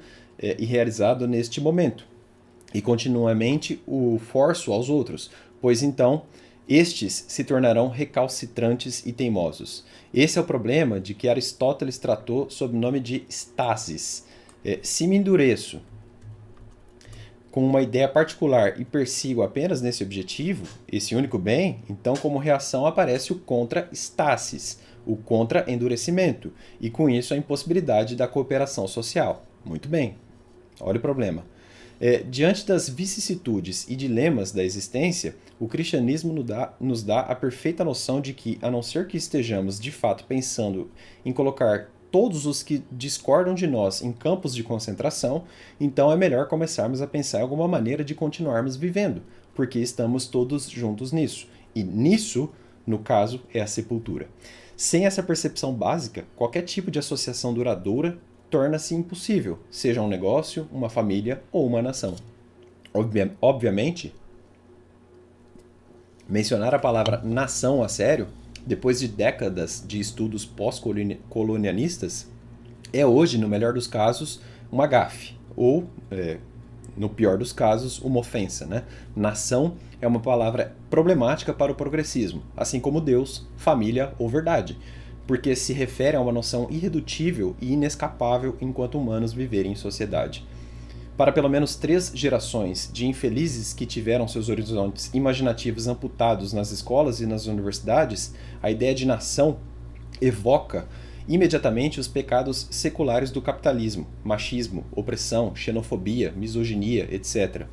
e realizado neste momento. E continuamente o forço aos outros, pois então estes se tornarão recalcitrantes e teimosos. Esse é o problema de que Aristóteles tratou sob o nome de stasis. Se me endureço com uma ideia particular e persigo apenas nesse objetivo, esse único bem, então como reação aparece o contra-stasis, o contra-endurecimento, e com isso a impossibilidade da cooperação social. Muito bem, olha o problema. Diante das vicissitudes e dilemas da existência, o cristianismo nos dá a perfeita noção de que, a não ser que estejamos de fato pensando em colocar todos os que discordam de nós em campos de concentração, então é melhor começarmos a pensar em alguma maneira de continuarmos vivendo, porque estamos todos juntos nisso. E nisso, no caso, é a sepultura. Sem essa percepção básica, qualquer tipo de associação duradoura torna-se impossível, seja um negócio, uma família ou uma nação. Obviamente, mencionar a palavra nação a sério, depois de décadas de estudos pós-colonialistas, é hoje, no melhor dos casos, uma gafe, ou, no pior dos casos, uma ofensa, né? Nação é uma palavra problemática para o progressismo, assim como Deus, família ou verdade, porque se refere a uma noção irredutível e inescapável enquanto humanos viverem em sociedade. Para pelo menos 3 gerações de infelizes que tiveram seus horizontes imaginativos amputados nas escolas e nas universidades, a ideia de nação evoca imediatamente os pecados seculares do capitalismo, machismo, opressão, xenofobia, misoginia, etc.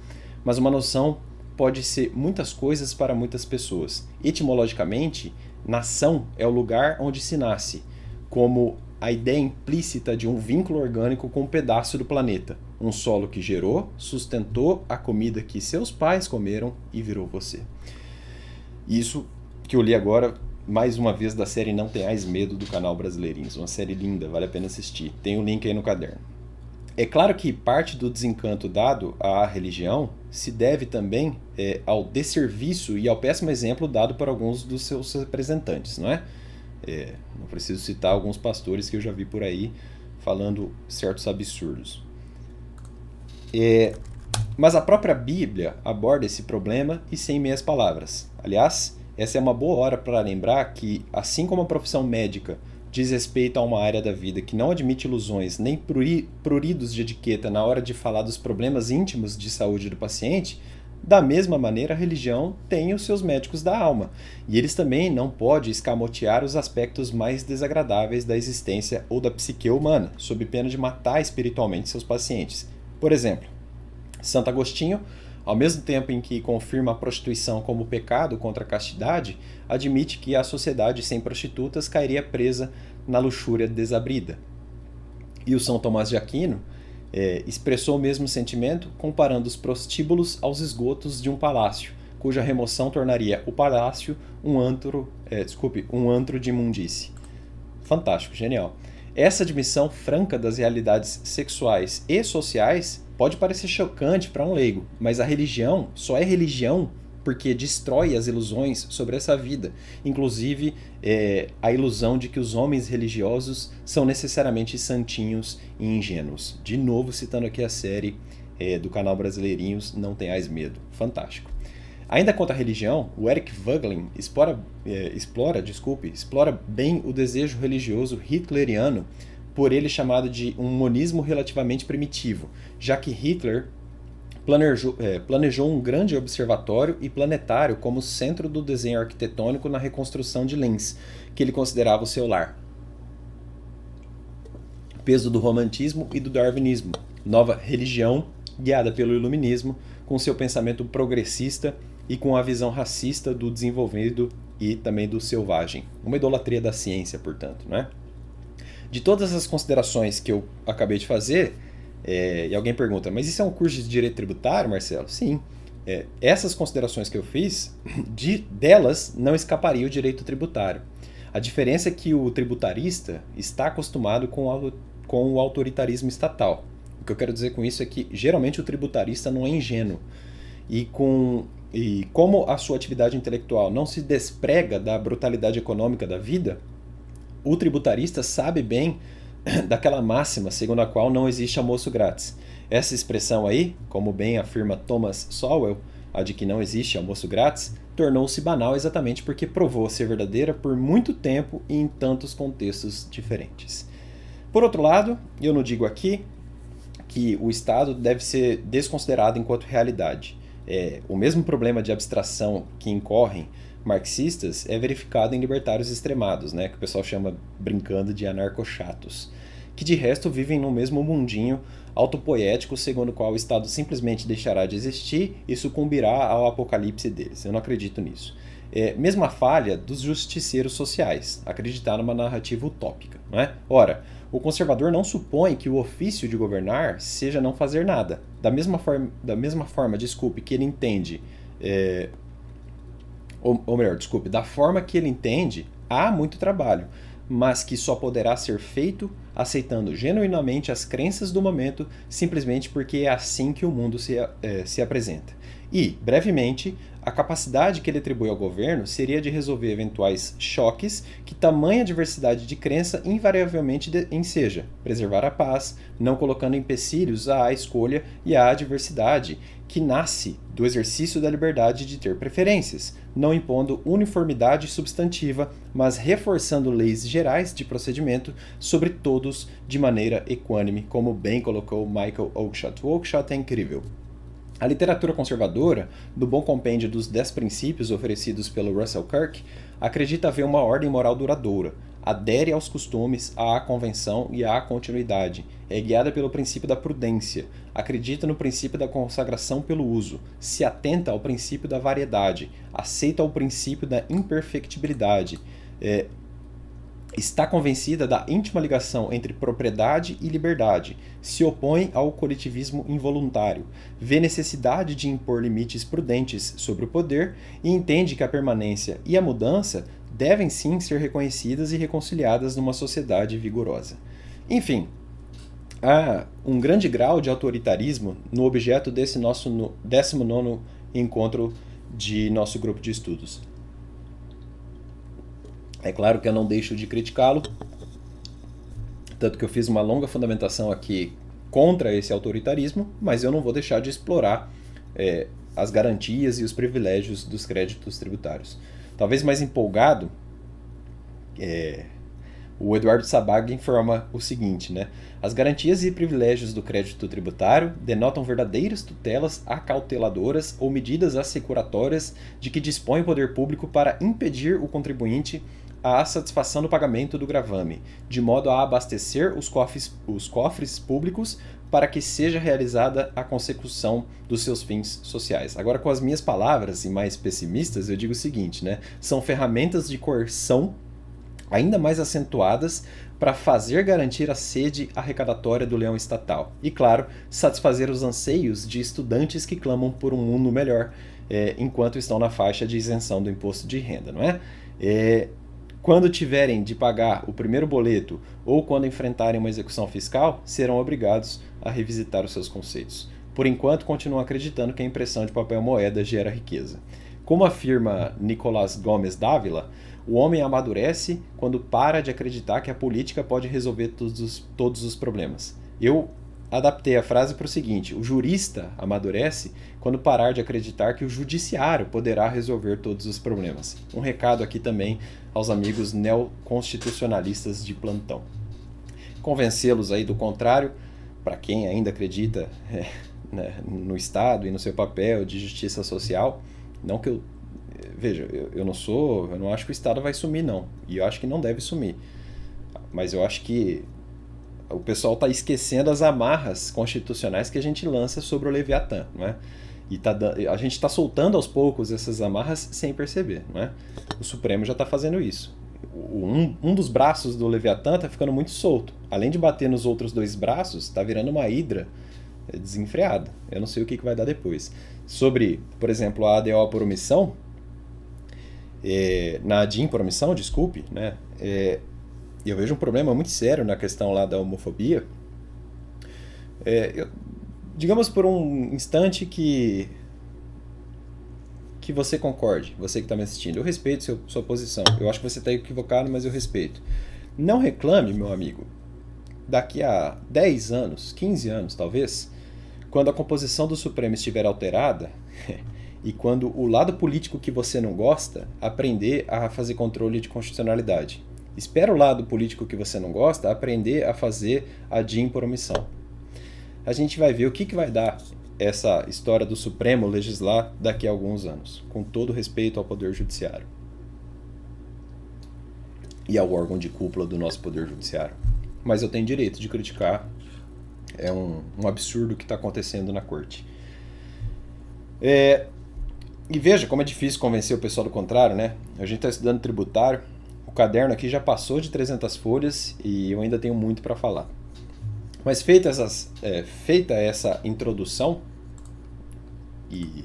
Mas uma noção pode ser muitas coisas para muitas pessoas. Etimologicamente, nação é o lugar onde se nasce, como a ideia implícita de um vínculo orgânico com um pedaço do planeta, um solo que gerou, sustentou a comida que seus pais comeram e virou você. Isso que eu li agora, mais uma vez, da série Não Tenhais Medo do canal Brasileirinhos, uma série linda, vale a pena assistir, tem um link aí no caderno. É claro que parte do desencanto dado à religião se deve também ao desserviço e ao péssimo exemplo dado por alguns dos seus representantes, não é? Não preciso citar alguns pastores que eu já vi por aí falando certos absurdos. Mas a própria Bíblia aborda esse problema e sem meias palavras. Aliás, essa é uma boa hora para lembrar que, assim como a profissão médica diz respeito a uma área da vida que não admite ilusões nem pruridos de etiqueta na hora de falar dos problemas íntimos de saúde do paciente, da mesma maneira a religião tem os seus médicos da alma, e eles também não podem escamotear os aspectos mais desagradáveis da existência ou da psique humana, sob pena de matar espiritualmente seus pacientes. Por exemplo, Santo Agostinho, ao mesmo tempo em que confirma a prostituição como pecado contra a castidade, admite que a sociedade sem prostitutas cairia presa na luxúria desabrida. E o São Tomás de Aquino expressou o mesmo sentimento comparando os prostíbulos aos esgotos de um palácio, cuja remoção tornaria o palácio um antro de imundície. Fantástico, genial. Essa admissão franca das realidades sexuais e sociais pode parecer chocante para um leigo, mas a religião só é religião porque destrói as ilusões sobre essa vida, inclusive a ilusão de que os homens religiosos são necessariamente santinhos e ingênuos. De novo, citando aqui a série do canal Brasileirinhos, Não Tenhais Medo. Fantástico. Ainda quanto à religião, o Eric Voegelin explora bem o desejo religioso hitleriano, por ele chamado de um monismo relativamente primitivo, já que Hitler planejou um grande observatório e planetário como centro do desenho arquitetônico na reconstrução de Linz, que ele considerava o seu lar. Peso do romantismo e do darwinismo, nova religião guiada pelo iluminismo, com seu pensamento progressista e com a visão racista do desenvolvido e também do selvagem. Uma idolatria da ciência, portanto, né? De todas as considerações que eu acabei de fazer, e alguém pergunta, mas isso é um curso de direito tributário, Marcelo? Sim. Essas considerações que eu fiz, delas não escaparia o direito tributário. A diferença é que o tributarista está acostumado com o autoritarismo estatal. O que eu quero dizer com isso é que, geralmente, o tributarista não é ingênuo. E como a sua atividade intelectual não se desprega da brutalidade econômica da vida, o tributarista sabe bem daquela máxima segundo a qual não existe almoço grátis. Essa expressão aí, como bem afirma Thomas Sowell, a de que não existe almoço grátis, tornou-se banal exatamente porque provou ser verdadeira por muito tempo e em tantos contextos diferentes. Por outro lado, eu não digo aqui que o Estado deve ser desconsiderado enquanto realidade. O mesmo problema de abstração que incorrem marxistas é verificado em libertários extremados, né, que o pessoal chama, brincando, de anarcochatos, que de resto vivem no mesmo mundinho autopoético segundo o qual o Estado simplesmente deixará de existir e sucumbirá ao apocalipse deles. Eu não acredito nisso. Mesma falha dos justiceiros sociais, acreditar numa narrativa utópica, não é? Ora, o conservador não supõe que o ofício de governar seja não fazer nada. Da mesma forma, que ele entende, da forma que ele entende, há muito trabalho, mas que só poderá ser feito aceitando genuinamente as crenças do momento, simplesmente porque é assim que o mundo se apresenta. E, brevemente, a capacidade que ele atribui ao governo seria de resolver eventuais choques que tamanha diversidade de crença invariavelmente enseja, preservar a paz, não colocando empecilhos à escolha e à diversidade, que nasce do exercício da liberdade de ter preferências, não impondo uniformidade substantiva, mas reforçando leis gerais de procedimento sobre todos de maneira equânime, como bem colocou Michael Oakeshott. O Oakeshott é incrível. A literatura conservadora, do bom compêndio dos 10 princípios oferecidos pelo Russell Kirk, acredita haver uma ordem moral duradoura, adere aos costumes, à convenção e à continuidade, é guiada pelo princípio da prudência, acredita no princípio da consagração pelo uso, se atenta ao princípio da variedade, aceita o princípio da imperfectibilidade, está convencida da íntima ligação entre propriedade e liberdade, se opõe ao coletivismo involuntário, vê necessidade de impor limites prudentes sobre o poder e entende que a permanência e a mudança devem sim ser reconhecidas e reconciliadas numa sociedade vigorosa. Enfim, há um grande grau de autoritarismo no objeto desse nosso 19º encontro de nosso grupo de estudos. É claro que eu não deixo de criticá-lo, tanto que eu fiz uma longa fundamentação aqui contra esse autoritarismo, mas eu não vou deixar de explorar as garantias e os privilégios dos créditos tributários. Talvez mais empolgado, o Eduardo Sabag informa o seguinte, né? As garantias e privilégios do crédito tributário denotam verdadeiras tutelas acauteladoras ou medidas assecuratórias de que dispõe o poder público para impedir o contribuinte à satisfação do pagamento do gravame, de modo a abastecer os cofres públicos para que seja realizada a consecução dos seus fins sociais. Agora, com as minhas palavras e mais pessimistas, eu digo o seguinte, né? São ferramentas de coerção ainda mais acentuadas para fazer garantir a sede arrecadatória do leão estatal. E, claro, satisfazer os anseios de estudantes que clamam por um mundo melhor enquanto estão na faixa de isenção do imposto de renda, não é? Quando tiverem de pagar o primeiro boleto ou quando enfrentarem uma execução fiscal, serão obrigados a revisitar os seus conceitos. Por enquanto, continuam acreditando que a impressão de papel moeda gera riqueza. Como afirma Nicolás Gomes Dávila, o homem amadurece quando para de acreditar que a política pode resolver todos os problemas. Eu adaptei a frase para o seguinte: o jurista amadurece quando parar de acreditar que o judiciário poderá resolver todos os problemas. Um recado aqui também aos amigos neoconstitucionalistas de plantão. Convencê-los aí do contrário, para quem ainda acredita né, no Estado e no seu papel de justiça social, não que eu... Veja, eu não acho que o Estado vai sumir, não. E eu acho que não deve sumir. Mas eu acho que o pessoal está esquecendo as amarras constitucionais que a gente lança sobre o Leviatã, não é? E a gente está soltando aos poucos essas amarras sem perceber, não é? O Supremo já está fazendo isso. Um dos braços do Leviatã está ficando muito solto. Além de bater nos outros dois braços, está virando uma hidra desenfreada. Eu não sei o que vai dar depois. Sobre, por exemplo, a ADO por omissão, na ADIM por omissão, desculpe, né? Eu vejo um problema muito sério na questão lá da homofobia. Digamos por um instante que você concorde, você que está me assistindo. Eu respeito sua posição. Eu acho que você está equivocado, mas eu respeito. Não reclame, meu amigo, daqui a 10 anos, 15 anos talvez, quando a composição do Supremo estiver alterada e quando o lado político que você não gosta aprender a fazer controle de constitucionalidade. Espera o lado político que você não gosta aprender a fazer a DIN por omissão. A gente vai ver o que vai dar essa história do Supremo legislar daqui a alguns anos, com todo respeito ao Poder Judiciário e ao órgão de cúpula do nosso Poder Judiciário. Mas eu tenho direito de criticar, é um absurdo o que está acontecendo na Corte. E veja como é difícil convencer o pessoal do contrário, né? A gente está estudando tributário, o caderno aqui já passou de 300 folhas e eu ainda tenho muito para falar. Mas feita essa introdução e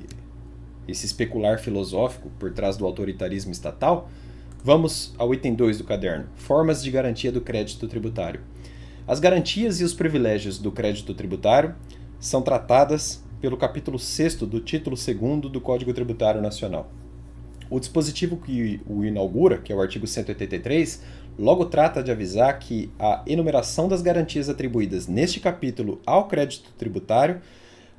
esse especular filosófico por trás do autoritarismo estatal, vamos ao item 2 do caderno, formas de garantia do crédito tributário. As garantias e os privilégios do crédito tributário são tratadas pelo capítulo 6º do título 2º do Código Tributário Nacional. O dispositivo que o inaugura, que é o artigo 183, logo trata de avisar que a enumeração das garantias atribuídas neste capítulo ao crédito tributário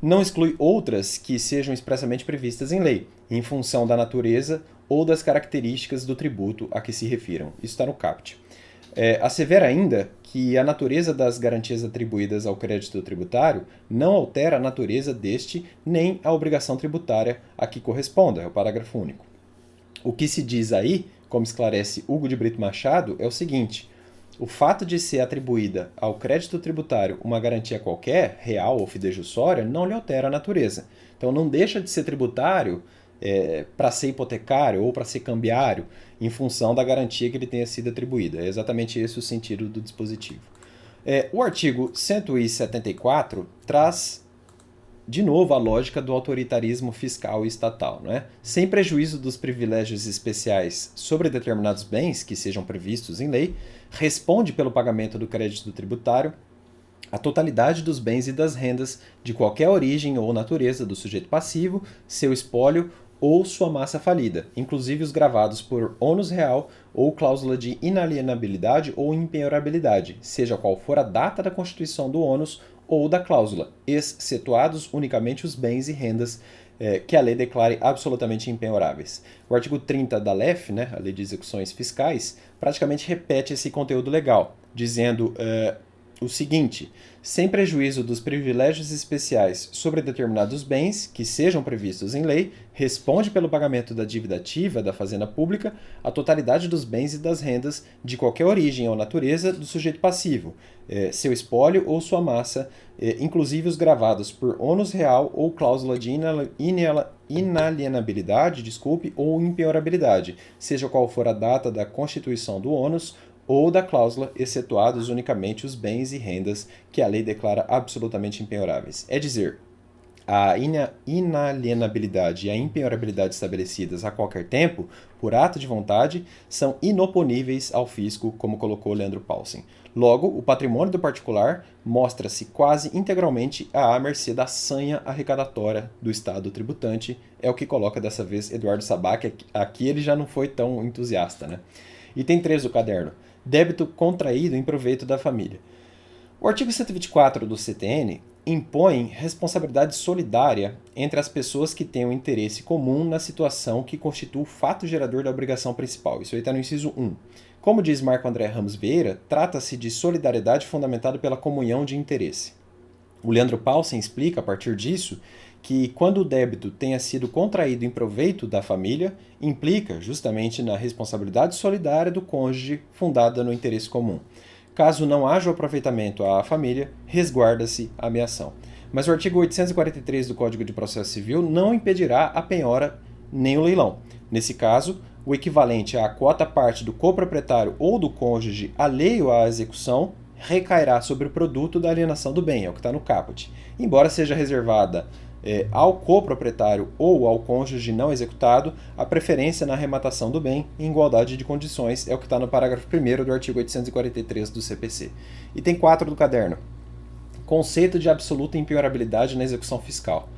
não exclui outras que sejam expressamente previstas em lei, em função da natureza ou das características do tributo a que se refiram. Isso está no caput. Assevera ainda que a natureza das garantias atribuídas ao crédito tributário não altera a natureza deste nem a obrigação tributária a que corresponda, é o parágrafo único. O que se diz aí, como esclarece Hugo de Brito Machado, é o seguinte: o fato de ser atribuída ao crédito tributário uma garantia qualquer, real ou fidejussória, não lhe altera a natureza. Então não deixa de ser tributário para ser hipotecário ou para ser cambiário em função da garantia que ele tenha sido atribuída. É exatamente esse o sentido do dispositivo. O artigo 174 traz de novo a lógica do autoritarismo fiscal e estatal, não é? Sem prejuízo dos privilégios especiais sobre determinados bens que sejam previstos em lei, responde pelo pagamento do crédito tributário a totalidade dos bens e das rendas de qualquer origem ou natureza do sujeito passivo, seu espólio ou sua massa falida, inclusive os gravados por ônus real ou cláusula de inalienabilidade ou impenhorabilidade, seja qual for a data da constituição do ônus ou da cláusula, excetuados unicamente os bens e rendas que a lei declare absolutamente impenhoráveis. O artigo 30 da LEF, né, a Lei de Execuções Fiscais, praticamente repete esse conteúdo legal, dizendo o seguinte: sem prejuízo dos privilégios especiais sobre determinados bens que sejam previstos em lei, responde pelo pagamento da dívida ativa da Fazenda Pública a totalidade dos bens e das rendas de qualquer origem ou natureza do sujeito passivo, seu espólio ou sua massa, inclusive os gravados por ônus real ou cláusula de inalienabilidade, ou impenhorabilidade, seja qual for a data da constituição do ônus ou da cláusula, excetuados unicamente os bens e rendas que a lei declara absolutamente impenhoráveis. É dizer, a inalienabilidade e a impenhorabilidade estabelecidas a qualquer tempo, por ato de vontade, são inoponíveis ao fisco, como colocou Leandro Paulsen. Logo, o patrimônio do particular mostra-se quase integralmente à mercê da sanha arrecadatória do Estado tributante, é o que coloca dessa vez Eduardo Sabac. Aqui ele já não foi tão entusiasta, né? Item 3 do caderno. Débito contraído em proveito da família. O artigo 124 do CTN impõe responsabilidade solidária entre as pessoas que têm um interesse comum na situação que constitui o fato gerador da obrigação principal. Isso aí está no inciso 1. Como diz Marco André Ramos Vieira, trata-se de solidariedade fundamentada pela comunhão de interesse. O Leandro Paulsen explica, a partir disso, que quando o débito tenha sido contraído em proveito da família, implica justamente na responsabilidade solidária do cônjuge fundada no interesse comum. Caso não haja o aproveitamento à família, resguarda-se a meação. Mas o artigo 843 do Código de Processo Civil não impedirá a penhora nem o leilão. Nesse caso, o equivalente à quota-parte do coproprietário ou do cônjuge alheio à execução recairá sobre o produto da alienação do bem, é o que está no caput. Embora seja reservada ao coproprietário ou ao cônjuge não executado, a preferência na arrematação do bem em igualdade de condições é o que está no parágrafo 1º do artigo 843 do CPC. Item 4 do caderno. Conceito de absoluta impenhorabilidade na execução fiscal.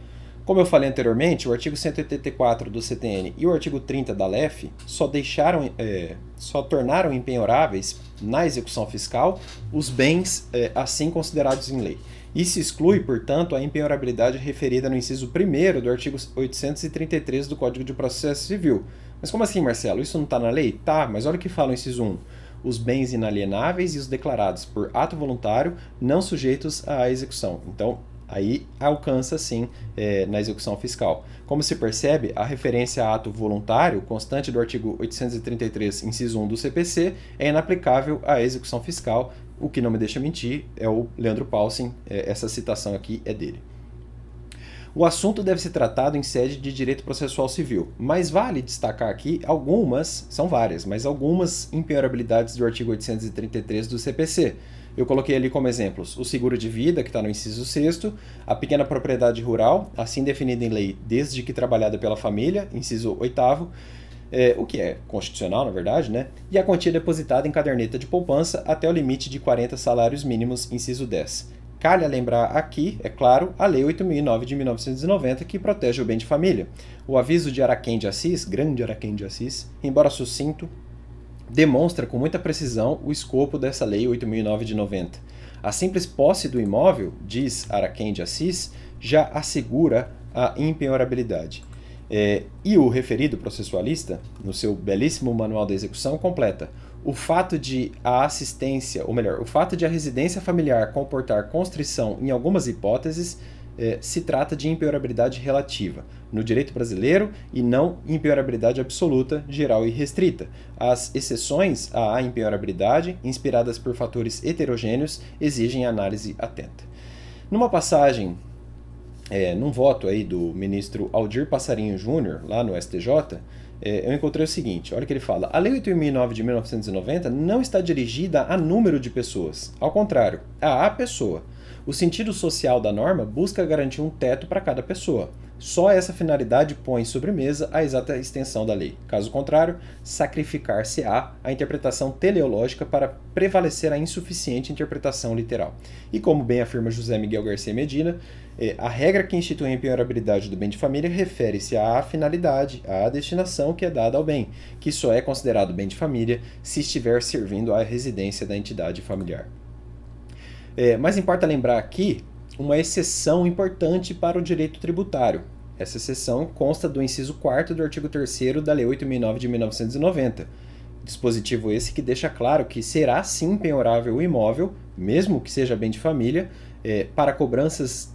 Como eu falei anteriormente, o artigo 184 do CTN e o artigo 30 da LEF só tornaram impenhoráveis na execução fiscal os bens assim considerados em lei. Isso exclui, portanto, a impenhorabilidade referida no inciso 1º do artigo 833 do Código de Processo Civil. Mas como assim, Marcelo? Isso não está na lei? Tá, mas olha o que fala o inciso 1. Os bens inalienáveis e os declarados por ato voluntário não sujeitos à execução. Então, aí alcança sim na execução fiscal. Como se percebe, a referência a ato voluntário, constante do artigo 833, inciso 1 do CPC, é inaplicável à execução fiscal. O que não me deixa mentir é o Leandro Paulsen, essa citação aqui é dele. O assunto deve ser tratado em sede de direito processual civil, mas vale destacar aqui algumas, são várias, mas algumas impenhorabilidades do artigo 833 do CPC. Eu coloquei ali como exemplos o seguro de vida, que está no inciso 6º, a pequena propriedade rural, assim definida em lei desde que trabalhada pela família, inciso 8º, o que é constitucional, na verdade, né? E a quantia depositada em caderneta de poupança até o limite de 40 salários mínimos, inciso 10. Calha lembrar aqui, é claro, a Lei 8.009 de 1990, que protege o bem de família. O aviso de Araquém de Assis, grande Araquém de Assis, embora sucinto, demonstra com muita precisão o escopo dessa Lei 8.009 de 90. A simples posse do imóvel, diz Araquém de Assis, já assegura a impenhorabilidade. E o referido processualista, no seu belíssimo manual da execução, completa: o fato de a assistência, ou melhor, o fato de a residência familiar comportar constrição em algumas hipóteses, se trata de impenhorabilidade relativa no direito brasileiro e não impenhorabilidade absoluta, geral e restrita. As exceções à impenhorabilidade, inspiradas por fatores heterogêneos, exigem análise atenta. Numa passagem, num voto aí do ministro Aldir Passarinho Júnior, lá no STJ, eu encontrei o seguinte, olha o que ele fala: a Lei 8.009 de 1990 não está dirigida a número de pessoas, ao contrário, a pessoa. O sentido social da norma busca garantir um teto para cada pessoa. Só essa finalidade põe sobre mesa a exata extensão da lei. Caso contrário, sacrificar-se-á a interpretação teleológica para prevalecer a insuficiente interpretação literal. E como bem afirma José Miguel Garcia Medina, a regra que institui a impenhorabilidade do bem de família refere-se à finalidade, à destinação que é dada ao bem, que só é considerado bem de família se estiver servindo à residência da entidade familiar. Mas importa lembrar aqui uma exceção importante para o direito tributário. Essa exceção consta do inciso 4º do artigo 3º da Lei 8.009 de 1990. Dispositivo esse que deixa claro que será sim penhorável o imóvel, mesmo que seja bem de família, para cobrança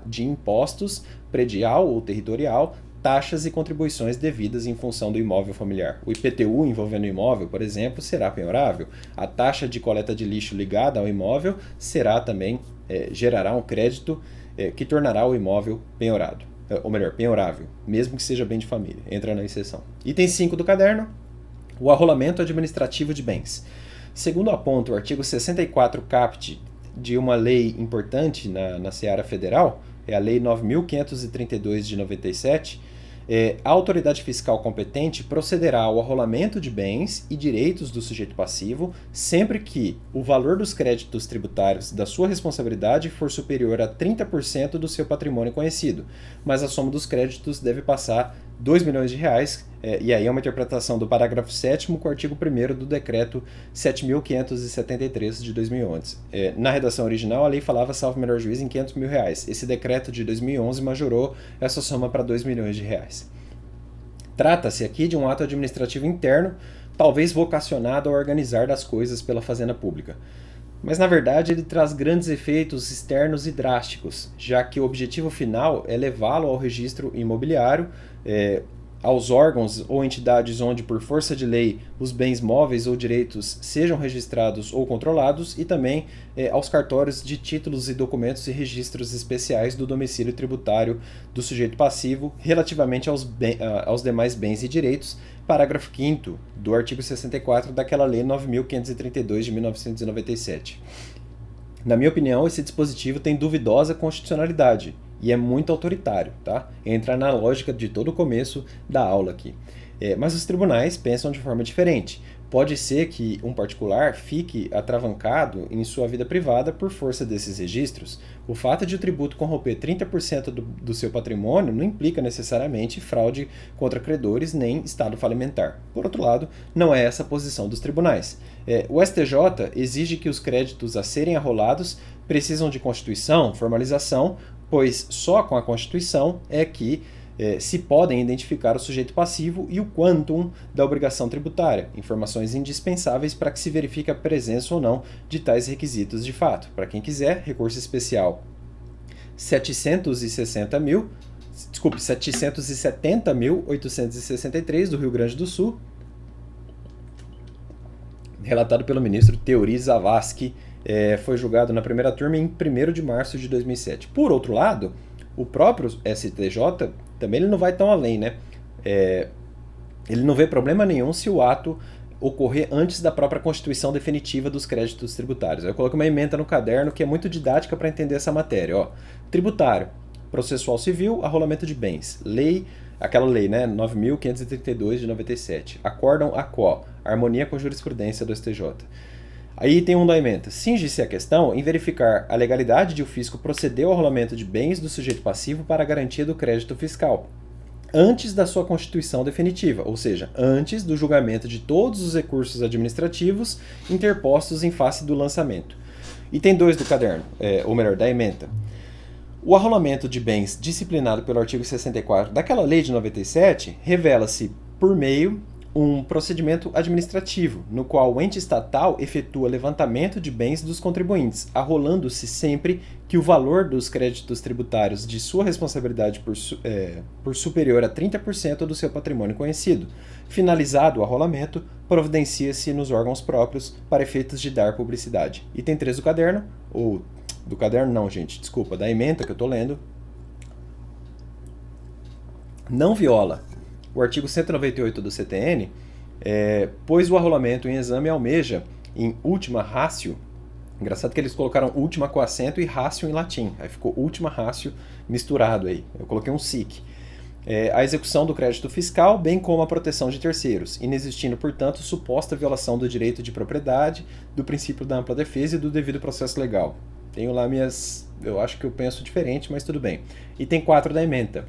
de impostos predial ou territorial, taxas e contribuições devidas em função do imóvel familiar. O IPTU envolvendo o imóvel, por exemplo, será penhorável. A taxa de coleta de lixo ligada ao imóvel será também, gerará um crédito que tornará o imóvel penhorado. Ou melhor, penhorável, mesmo que seja bem de família. Entra na exceção. Item 5 do caderno, o arrolamento administrativo de bens. Segundo aponta o artigo 64 caput de uma lei importante na seara federal, é a Lei 9.532 de 97, a autoridade fiscal competente procederá ao arrolamento de bens e direitos do sujeito passivo sempre que o valor dos créditos tributários da sua responsabilidade for superior a 30% do seu patrimônio conhecido, mas a soma dos créditos deve passar R$ 2.000.000, e aí é uma interpretação do parágrafo 7º com o artigo 1º do decreto 7.573 de 2011. Na redação original, a lei falava, salvo o melhor juízo, em R$ 500.000. Esse decreto de 2011 majorou essa soma para R$ 2.000.000. Trata-se aqui de um ato administrativo interno, talvez vocacionado a organizar das coisas pela Fazenda Pública. Mas, na verdade, ele traz grandes efeitos externos e drásticos, já que o objetivo final é levá-lo ao registro imobiliário, aos órgãos ou entidades onde, por força de lei, os bens móveis ou direitos sejam registrados ou controlados, e também aos cartórios de títulos e documentos e registros especiais do domicílio tributário do sujeito passivo relativamente aos demais bens e direitos, parágrafo 5º do artigo 64 daquela Lei 9.532 de 1997. Na minha opinião, esse dispositivo tem duvidosa constitucionalidade e é muito autoritário, tá? Entra na lógica de todo o começo da aula aqui. Mas os tribunais pensam de forma diferente. Pode ser que um particular fique atravancado em sua vida privada por força desses registros. O fato de o tributo corromper 30% do seu patrimônio não implica necessariamente fraude contra credores nem estado falimentar. Por outro lado, não é essa a posição dos tribunais. O STJ exige que os créditos a serem arrolados precisam de constituição, formalização, pois só com a Constituição é que se podem identificar o sujeito passivo e o quantum da obrigação tributária, informações indispensáveis para que se verifique a presença ou não de tais requisitos de fato. Para quem quiser, recurso especial 770.863 do Rio Grande do Sul, relatado pelo ministro Teori Zavascki, foi julgado na primeira turma em 1º de março de 2007. Por outro lado, o próprio STJ também ele não vai tão além, né? Ele não vê problema nenhum se o ato ocorrer antes da própria constituição definitiva dos créditos tributários. Eu coloquei uma ementa no caderno que é muito didática para entender essa matéria. Ó, tributário, processual civil, arrolamento de bens, aquela lei, né, 9.532 de 97, acórdão a quo, harmonia com a jurisprudência do STJ. Aí tem um da ementa. Cinge-se a questão em verificar a legalidade de o fisco proceder ao arrolamento de bens do sujeito passivo para a garantia do crédito fiscal, antes da sua constituição definitiva, ou seja, antes do julgamento de todos os recursos administrativos interpostos em face do lançamento. Item 2 do caderno, ou melhor, da ementa. O arrolamento de bens disciplinado pelo artigo 64 daquela lei de 97 revela-se por meio um procedimento administrativo, no qual o ente estatal efetua levantamento de bens dos contribuintes, arrolando-se sempre que o valor dos créditos tributários de sua responsabilidade por superior a 30% do seu patrimônio conhecido. Finalizado o arrolamento, providencia-se nos órgãos próprios para efeitos de dar publicidade. Item 3 do caderno, ou do caderno não, gente, desculpa, da ementa que eu estou lendo, não viola o artigo 198 do CTN, pois o arrolamento em exame almeja, em última ratio, engraçado que eles colocaram última com acento e ratio em latim, aí ficou última ratio misturado aí, eu coloquei um sic, a execução do crédito fiscal, bem como a proteção de terceiros, inexistindo, portanto, suposta violação do direito de propriedade, do princípio da ampla defesa e do devido processo legal. Tenho lá eu acho que eu penso diferente, mas tudo bem. Item 4 da ementa.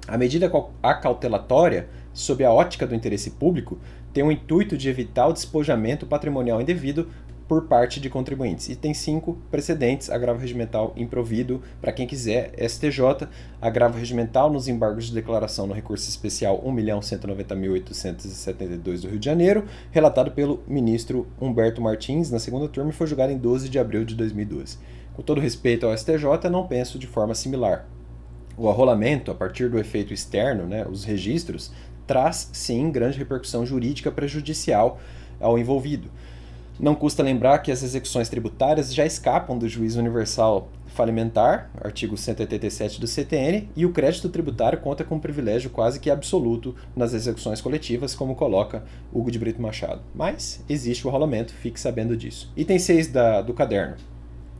A medida acautelatória, sob a ótica do interesse público, tem o intuito de evitar o despojamento patrimonial indevido por parte de contribuintes. Item 5, precedentes, agravo regimental improvido, para quem quiser, STJ, agravo regimental nos embargos de declaração no recurso especial 1.190.872 do Rio de Janeiro, relatado pelo ministro Humberto Martins na segunda turma e foi julgado em 12 de abril de 2012. Com todo respeito ao STJ, não penso de forma similar. O arrolamento, a partir do efeito externo, né, os registros, traz, sim, grande repercussão jurídica prejudicial ao envolvido. Não custa lembrar que as execuções tributárias já escapam do juízo universal falimentar, artigo 187 do CTN, e o crédito tributário conta com um privilégio quase que absoluto nas execuções coletivas, como coloca Hugo de Brito Machado. Mas existe o arrolamento, fique sabendo disso. Item 6 do caderno.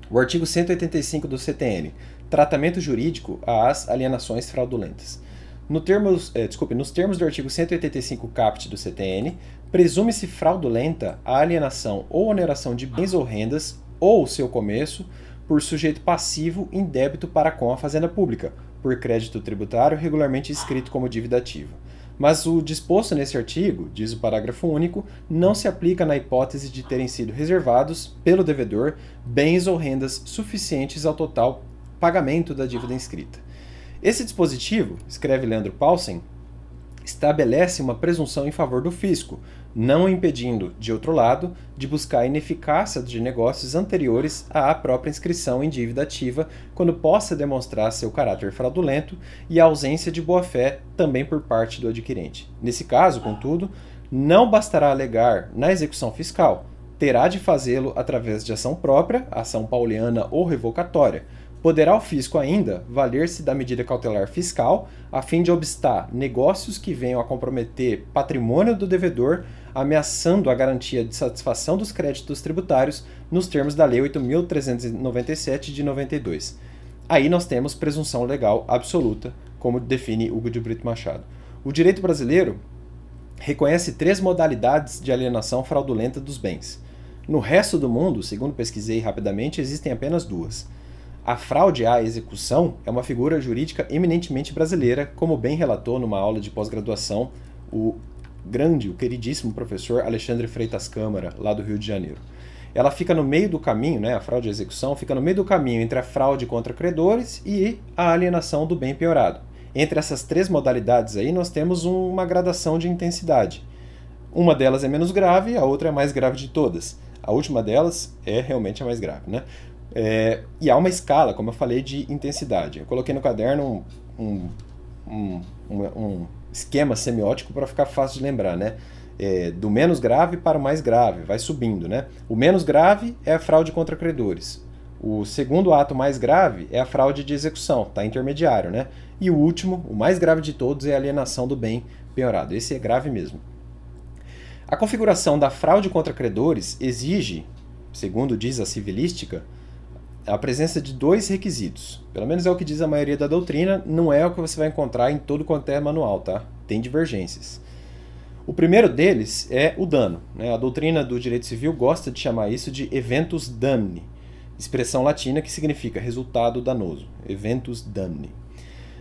O artigo 185 do CTN tratamento jurídico às alienações fraudulentas. Nos termos do artigo 185 caput do CTN, presume-se fraudulenta a alienação ou oneração de bens ou rendas ou seu começo por sujeito passivo em débito para com a Fazenda Pública, por crédito tributário regularmente inscrito como dívida ativa. Mas o disposto nesse artigo, diz o parágrafo único, não se aplica na hipótese de terem sido reservados pelo devedor bens ou rendas suficientes ao total pagamento da dívida inscrita. Esse dispositivo, escreve Leandro Paulsen, estabelece uma presunção em favor do fisco, não impedindo, de outro lado, de buscar a ineficácia de negócios anteriores à própria inscrição em dívida ativa, quando possa demonstrar seu caráter fraudulento e a ausência de boa-fé também por parte do adquirente. Nesse caso, contudo, não bastará alegar na execução fiscal, terá de fazê-lo através de ação própria, ação pauliana ou revocatória. Poderá o fisco ainda valer-se da medida cautelar fiscal a fim de obstar negócios que venham a comprometer patrimônio do devedor, ameaçando a garantia de satisfação dos créditos tributários nos termos da Lei 8.397 de 92. Aí nós temos presunção legal absoluta, como define Hugo de Brito Machado. O direito brasileiro reconhece 3 modalidades de alienação fraudulenta dos bens. No resto do mundo, segundo pesquisei rapidamente, existem apenas 2. A fraude à execução é uma figura jurídica eminentemente brasileira, como bem relatou numa aula de pós-graduação o queridíssimo professor Alexandre Freitas Câmara, lá do Rio de Janeiro. Ela fica no meio do caminho, a fraude à execução, fica no meio do caminho entre a fraude contra credores e a alienação do bem penhorado. Entre essas 3 modalidades aí, nós temos uma gradação de intensidade. Uma delas é menos grave, a outra é a mais grave de todas. A última delas é realmente a mais grave, e há uma escala, como eu falei, de intensidade. Eu coloquei no caderno um esquema semiótico para ficar fácil de lembrar, do menos grave para o mais grave, vai subindo, O menos grave é a fraude contra credores. O segundo ato mais grave é a fraude de execução, está intermediário, E o último, o mais grave de todos, é a alienação do bem penhorado. Esse é grave mesmo. A configuração da fraude contra credores exige, segundo diz a civilística, a presença de 2 requisitos. Pelo menos é o que diz a maioria da doutrina, não é o que você vai encontrar em todo quanto é manual, Tem divergências. O primeiro deles é o dano. A doutrina do direito civil gosta de chamar isso de eventus damni, expressão latina que significa resultado danoso. Eventus damni.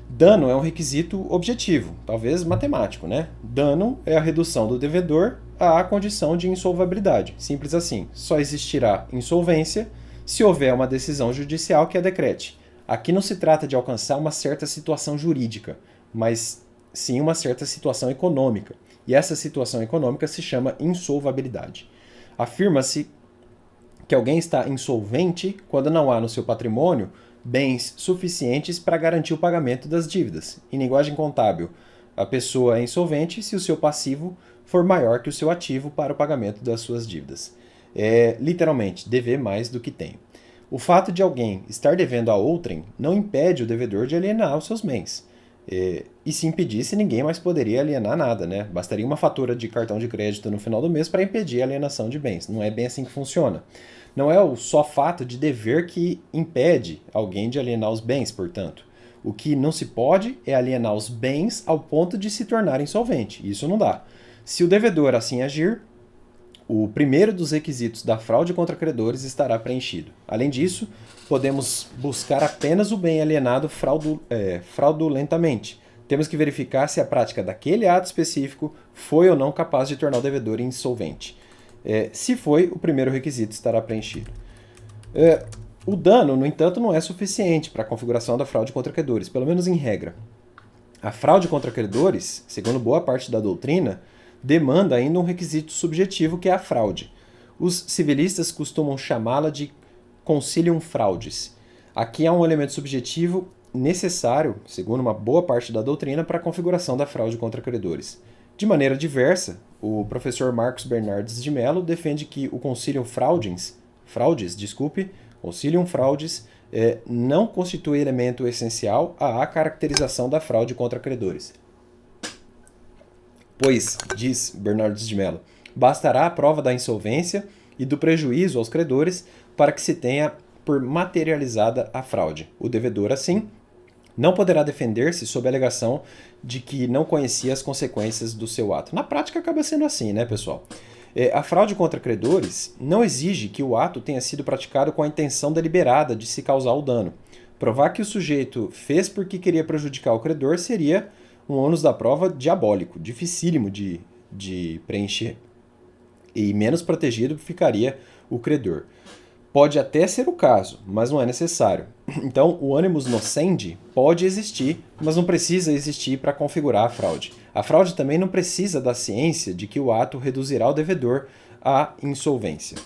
Dano é um requisito objetivo, talvez matemático, Dano é a redução do devedor à condição de insolvabilidade. Simples assim. Só existirá insolvência se houver uma decisão judicial que a decrete. Aqui não se trata de alcançar uma certa situação jurídica, mas sim uma certa situação econômica. E essa situação econômica se chama insolvabilidade. Afirma-se que alguém está insolvente quando não há no seu patrimônio bens suficientes para garantir o pagamento das dívidas. Em linguagem contábil, a pessoa é insolvente se o seu passivo for maior que o seu ativo para o pagamento das suas dívidas. É literalmente dever mais do que tem. O fato de alguém estar devendo a outrem não impede o devedor de alienar os seus bens. E se impedisse, ninguém mais poderia alienar nada, Bastaria uma fatura de cartão de crédito no final do mês para impedir a alienação de bens. Não é bem assim que funciona. Não é o só fato de dever que impede alguém de alienar os bens, portanto. O que não se pode é alienar os bens ao ponto de se tornar insolvente. Isso não dá. Se o devedor assim agir, o primeiro dos requisitos da fraude contra credores estará preenchido. Além disso, podemos buscar apenas o bem alienado fraudulentamente. Temos que verificar se a prática daquele ato específico foi ou não capaz de tornar o devedor insolvente. Se foi, o primeiro requisito estará preenchido. O dano, no entanto, não é suficiente para a configuração da fraude contra credores, pelo menos em regra. A fraude contra credores, segundo boa parte da doutrina, demanda ainda um requisito subjetivo que é a fraude. Os civilistas costumam chamá-la de concilium fraudis. Aqui há um elemento subjetivo necessário, segundo uma boa parte da doutrina, para a configuração da fraude contra credores. De maneira diversa, o professor Marcos Bernardes de Mello defende que o concilium fraudis, não constitui elemento essencial à caracterização da fraude contra credores. Pois, diz Bernardes de Mello, bastará a prova da insolvência e do prejuízo aos credores para que se tenha por materializada a fraude. O devedor, assim, não poderá defender-se sob a alegação de que não conhecia as consequências do seu ato. Na prática acaba sendo assim, né, pessoal? A fraude contra credores não exige que o ato tenha sido praticado com a intenção deliberada de se causar o dano. Provar que o sujeito fez porque queria prejudicar o credor seria um ônus da prova diabólico, dificílimo de preencher. E menos protegido ficaria o credor. Pode até ser o caso, mas não é necessário. Então, o animus nocendi pode existir, mas não precisa existir para configurar a fraude. A fraude também não precisa da ciência de que o ato reduzirá o devedor à insolvência.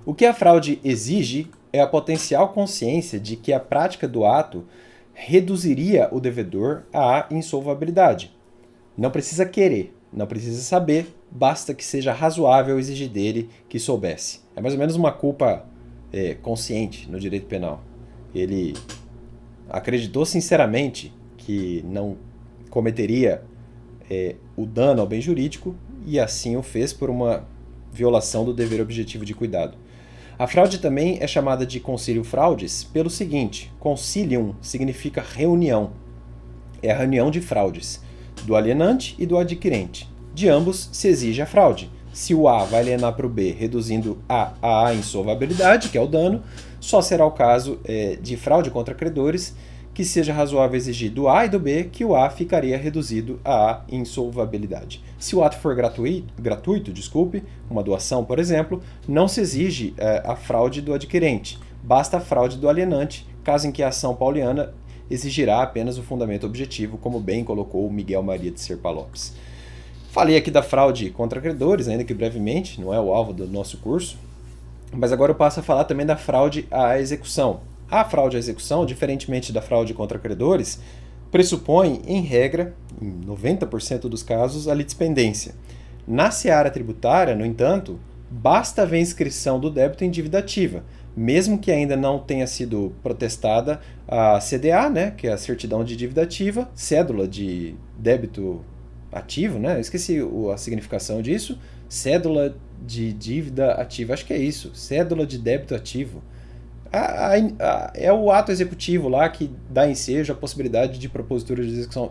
O que a fraude exige é a potencial consciência de que a prática do ato reduziria o devedor à insolvabilidade. Não precisa querer, não precisa saber, basta que seja razoável exigir dele que soubesse. É mais ou menos uma culpa consciente no direito penal. Ele acreditou sinceramente que não cometeria o dano ao bem jurídico e assim o fez por uma violação do dever objetivo de cuidado. A fraude também é chamada de concílio fraudes pelo seguinte: concilium significa reunião. É a reunião de fraudes, do alienante e do adquirente. De ambos se exige a fraude. Se o A vai alienar para o B, reduzindo a insolvabilidade, que é o dano, só será o caso de fraude contra credores que seja razoável exigir do A e do B que o A ficaria reduzido à insolvabilidade. Se o ato for gratuito, uma doação, por exemplo, não se exige a fraude do adquirente, basta a fraude do alienante, caso em que a ação pauliana exigirá apenas o fundamento objetivo, como bem colocou Miguel Maria de Serpa Lopes. Falei aqui da fraude contra credores, ainda que brevemente, não é o alvo do nosso curso, mas agora eu passo a falar também da fraude à execução. A fraude à execução, diferentemente da fraude contra credores, pressupõe, em regra, em 90% dos casos, a litispendência. Na seara tributária, no entanto, basta haver inscrição do débito em dívida ativa, mesmo que ainda não tenha sido protestada a CDA, né, que é a certidão de dívida ativa, cédula de débito ativo, né? Eu esqueci a significação disso. Cédula de dívida ativa, acho que é isso, cédula de débito ativo. É o ato executivo lá que dá ensejo à possibilidade de propositura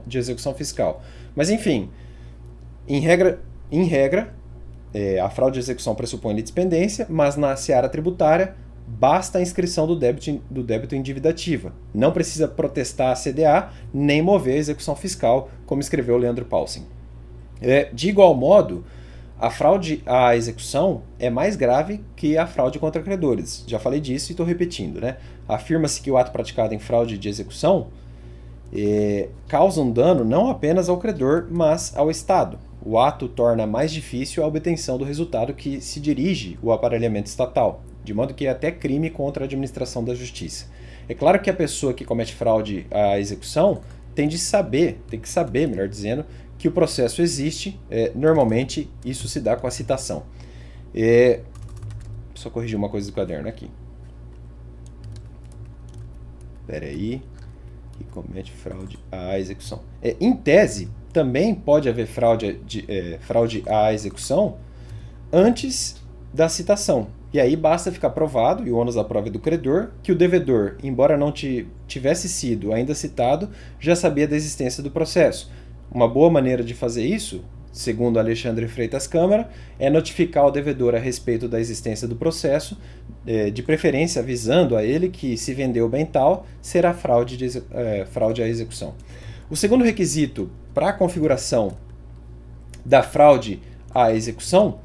de execução fiscal. Mas, enfim, em regra, a fraude de execução pressupõe litispendência, mas na seara tributária basta a inscrição do débito em dívida ativa. Não precisa protestar a CDA nem mover a execução fiscal, como escreveu Leandro Paulsen. De igual modo, a fraude à execução é mais grave que a fraude contra credores. Já falei disso e estou repetindo, né? Afirma-se que o ato praticado em fraude de execução causa um dano não apenas ao credor, mas ao Estado. O ato torna mais difícil a obtenção do resultado que se dirige o aparelhamento estatal, de modo que é até crime contra a administração da justiça. É claro que a pessoa que comete fraude à execução tem que saber, melhor dizendo, que o processo existe, normalmente isso se dá com a citação. Só corrigir uma coisa do caderno aqui. Espera aí, que comete fraude à execução. Em tese, também pode haver fraude à execução antes da citação. E aí basta ficar provado, e o ônus da prova é do credor, que o devedor, embora não tivesse sido ainda citado, já sabia da existência do processo. Uma boa maneira de fazer isso, segundo Alexandre Freitas Câmara, é notificar o devedor a respeito da existência do processo, de preferência avisando a ele que, se vendeu bem tal, será fraude à execução. O segundo requisito para a configuração da fraude à execução,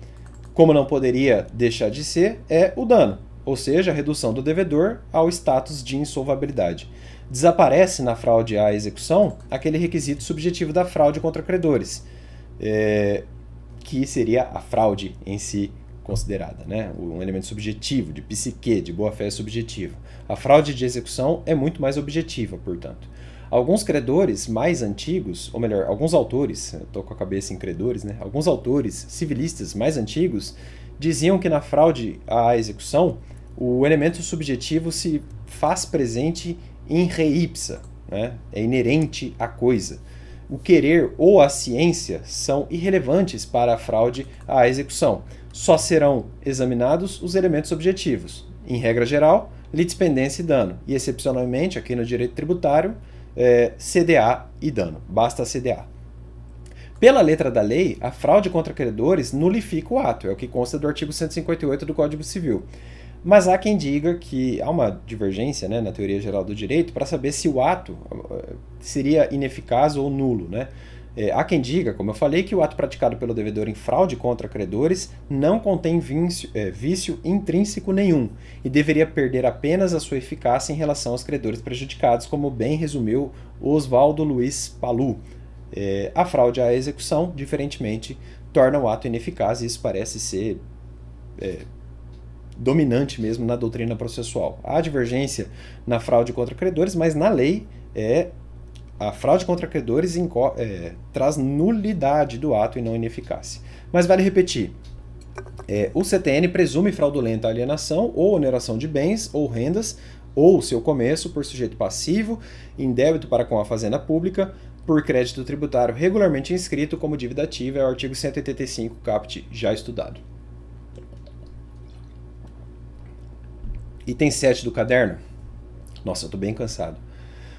como não poderia deixar de ser, é o dano, ou seja, a redução do devedor ao status de insolvabilidade. Desaparece na fraude à execução aquele requisito subjetivo da fraude contra credores, que seria a fraude em si considerada, né? Um elemento subjetivo, de psique, de boa-fé subjetivo. A fraude de execução é muito mais objetiva, portanto. Alguns credores mais antigos, ou melhor, alguns autores, eu estou com a cabeça em credores, né? Alguns autores civilistas mais antigos diziam que na fraude à execução o elemento subjetivo se faz presente in re ipsa, né? É inerente à coisa. O querer ou a ciência são irrelevantes para a fraude à execução. Só serão examinados os elementos objetivos. em regra geral, litispendência e dano. E, excepcionalmente, aqui no direito tributário, CDA e dano. Basta CDA. Pela letra da lei, a fraude contra credores nulifica o ato, é o que consta do artigo 158 do Código Civil. Mas há quem diga que há uma divergência, né, na teoria geral do direito para saber se o ato seria ineficaz ou nulo, né? Há quem diga, como eu falei, que o ato praticado pelo devedor em fraude contra credores não contém vício intrínseco nenhum e deveria perder apenas a sua eficácia em relação aos credores prejudicados, como bem resumiu Oswaldo Luiz Pallu. A fraude à execução, diferentemente, torna o ato ineficaz, e isso parece ser dominante mesmo na doutrina processual. Há divergência na fraude contra credores, mas na lei a fraude contra credores traz nulidade do ato e não ineficácia. Mas vale repetir, o CTN presume fraudulenta alienação ou oneração de bens ou rendas, ou seu começo por sujeito passivo, em débito para com a fazenda pública, por crédito tributário regularmente inscrito como dívida ativa, é o artigo 185, caput, já estudado. Item 7 do caderno. Nossa, eu estou bem cansado.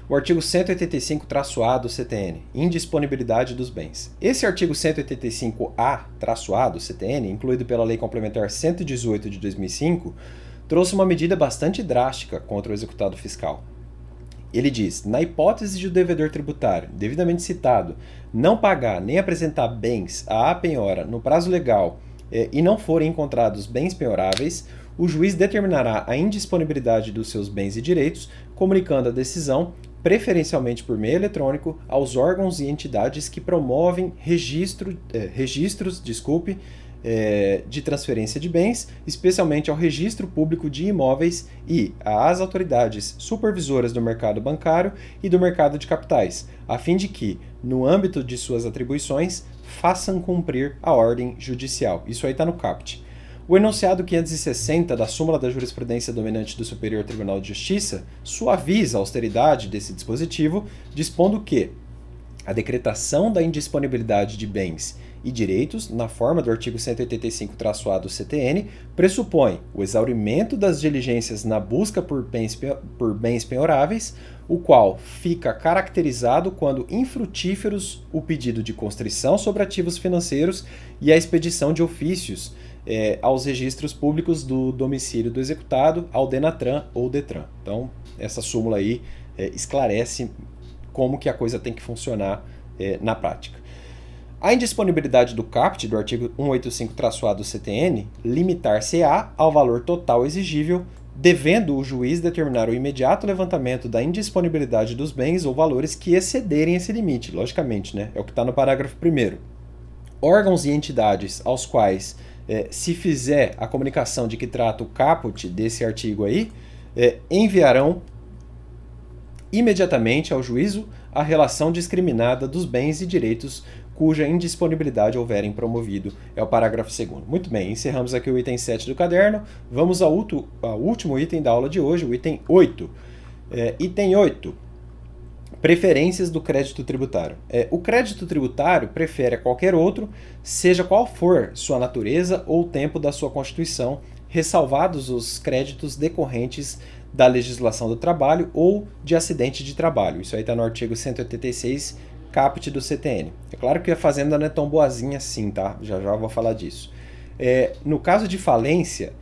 O artigo 185-A do CTN, indisponibilidade dos bens. Esse artigo 185-A-A do CTN, incluído pela Lei Complementar 118 de 2005, trouxe uma medida bastante drástica contra o executado fiscal. Ele diz, na hipótese de o devedor tributário, devidamente citado, não pagar nem apresentar bens à penhora no prazo legal e não forem encontrados bens penhoráveis, o juiz determinará a indisponibilidade dos seus bens e direitos, comunicando a decisão, preferencialmente por meio eletrônico, aos órgãos e entidades que promovem registros de transferência de bens, especialmente ao Registro Público de Imóveis e às autoridades supervisoras do mercado bancário e do mercado de capitais, a fim de que, no âmbito de suas atribuições, façam cumprir a ordem judicial. Isso aí está no caput. O enunciado 560 da súmula da jurisprudência dominante do Superior Tribunal de Justiça suaviza a austeridade desse dispositivo, dispondo que a decretação da indisponibilidade de bens e direitos, na forma do artigo 185-A do CTN, pressupõe o exaurimento das diligências na busca por bens penhoráveis, o qual fica caracterizado quando infrutíferos o pedido de constrição sobre ativos financeiros e a expedição de ofícios aos registros públicos do domicílio do executado, ao Denatran ou Detran. Então, essa súmula aí esclarece como que a coisa tem que funcionar na prática. A indisponibilidade do caput do artigo 185-A do CTN limitar-se-á ao valor total exigível, devendo o juiz determinar o imediato levantamento da indisponibilidade dos bens ou valores que excederem esse limite, logicamente, né? É o que está no parágrafo 1º. Órgãos e entidades aos quais se fizer a comunicação de que trata o caput desse artigo aí, enviarão imediatamente ao juízo a relação discriminada dos bens e direitos cuja indisponibilidade houverem promovido. É o parágrafo 2º. Muito bem, encerramos aqui o item 7 do caderno. Vamos ao último item da aula de hoje, o item 8. Item 8. Preferências do crédito tributário. O crédito tributário prefere a qualquer outro, seja qual for sua natureza ou tempo da sua constituição, ressalvados os créditos decorrentes da legislação do trabalho ou de acidente de trabalho. Isso aí está no artigo 186, caput do CTN. É claro que a fazenda não é tão boazinha assim, tá? Já vou falar disso. No caso de falência,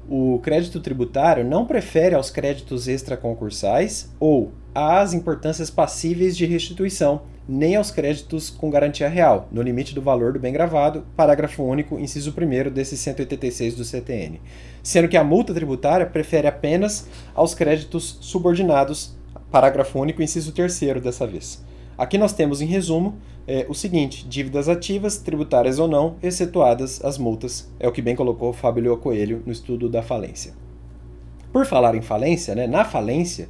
o crédito tributário não prefere aos créditos extraconcursais ou às importâncias passíveis de restituição, nem aos créditos com garantia real, no limite do valor do bem gravado, parágrafo único, inciso 1º desse 186 do CTN. Sendo que a multa tributária prefere apenas aos créditos subordinados, parágrafo único, inciso 3º dessa vez. Aqui nós temos, em resumo, o seguinte: dívidas ativas, tributárias ou não, excetuadas as multas. É o que bem colocou Fábio Leo Coelho no estudo da falência. Por falar em falência, né, na falência,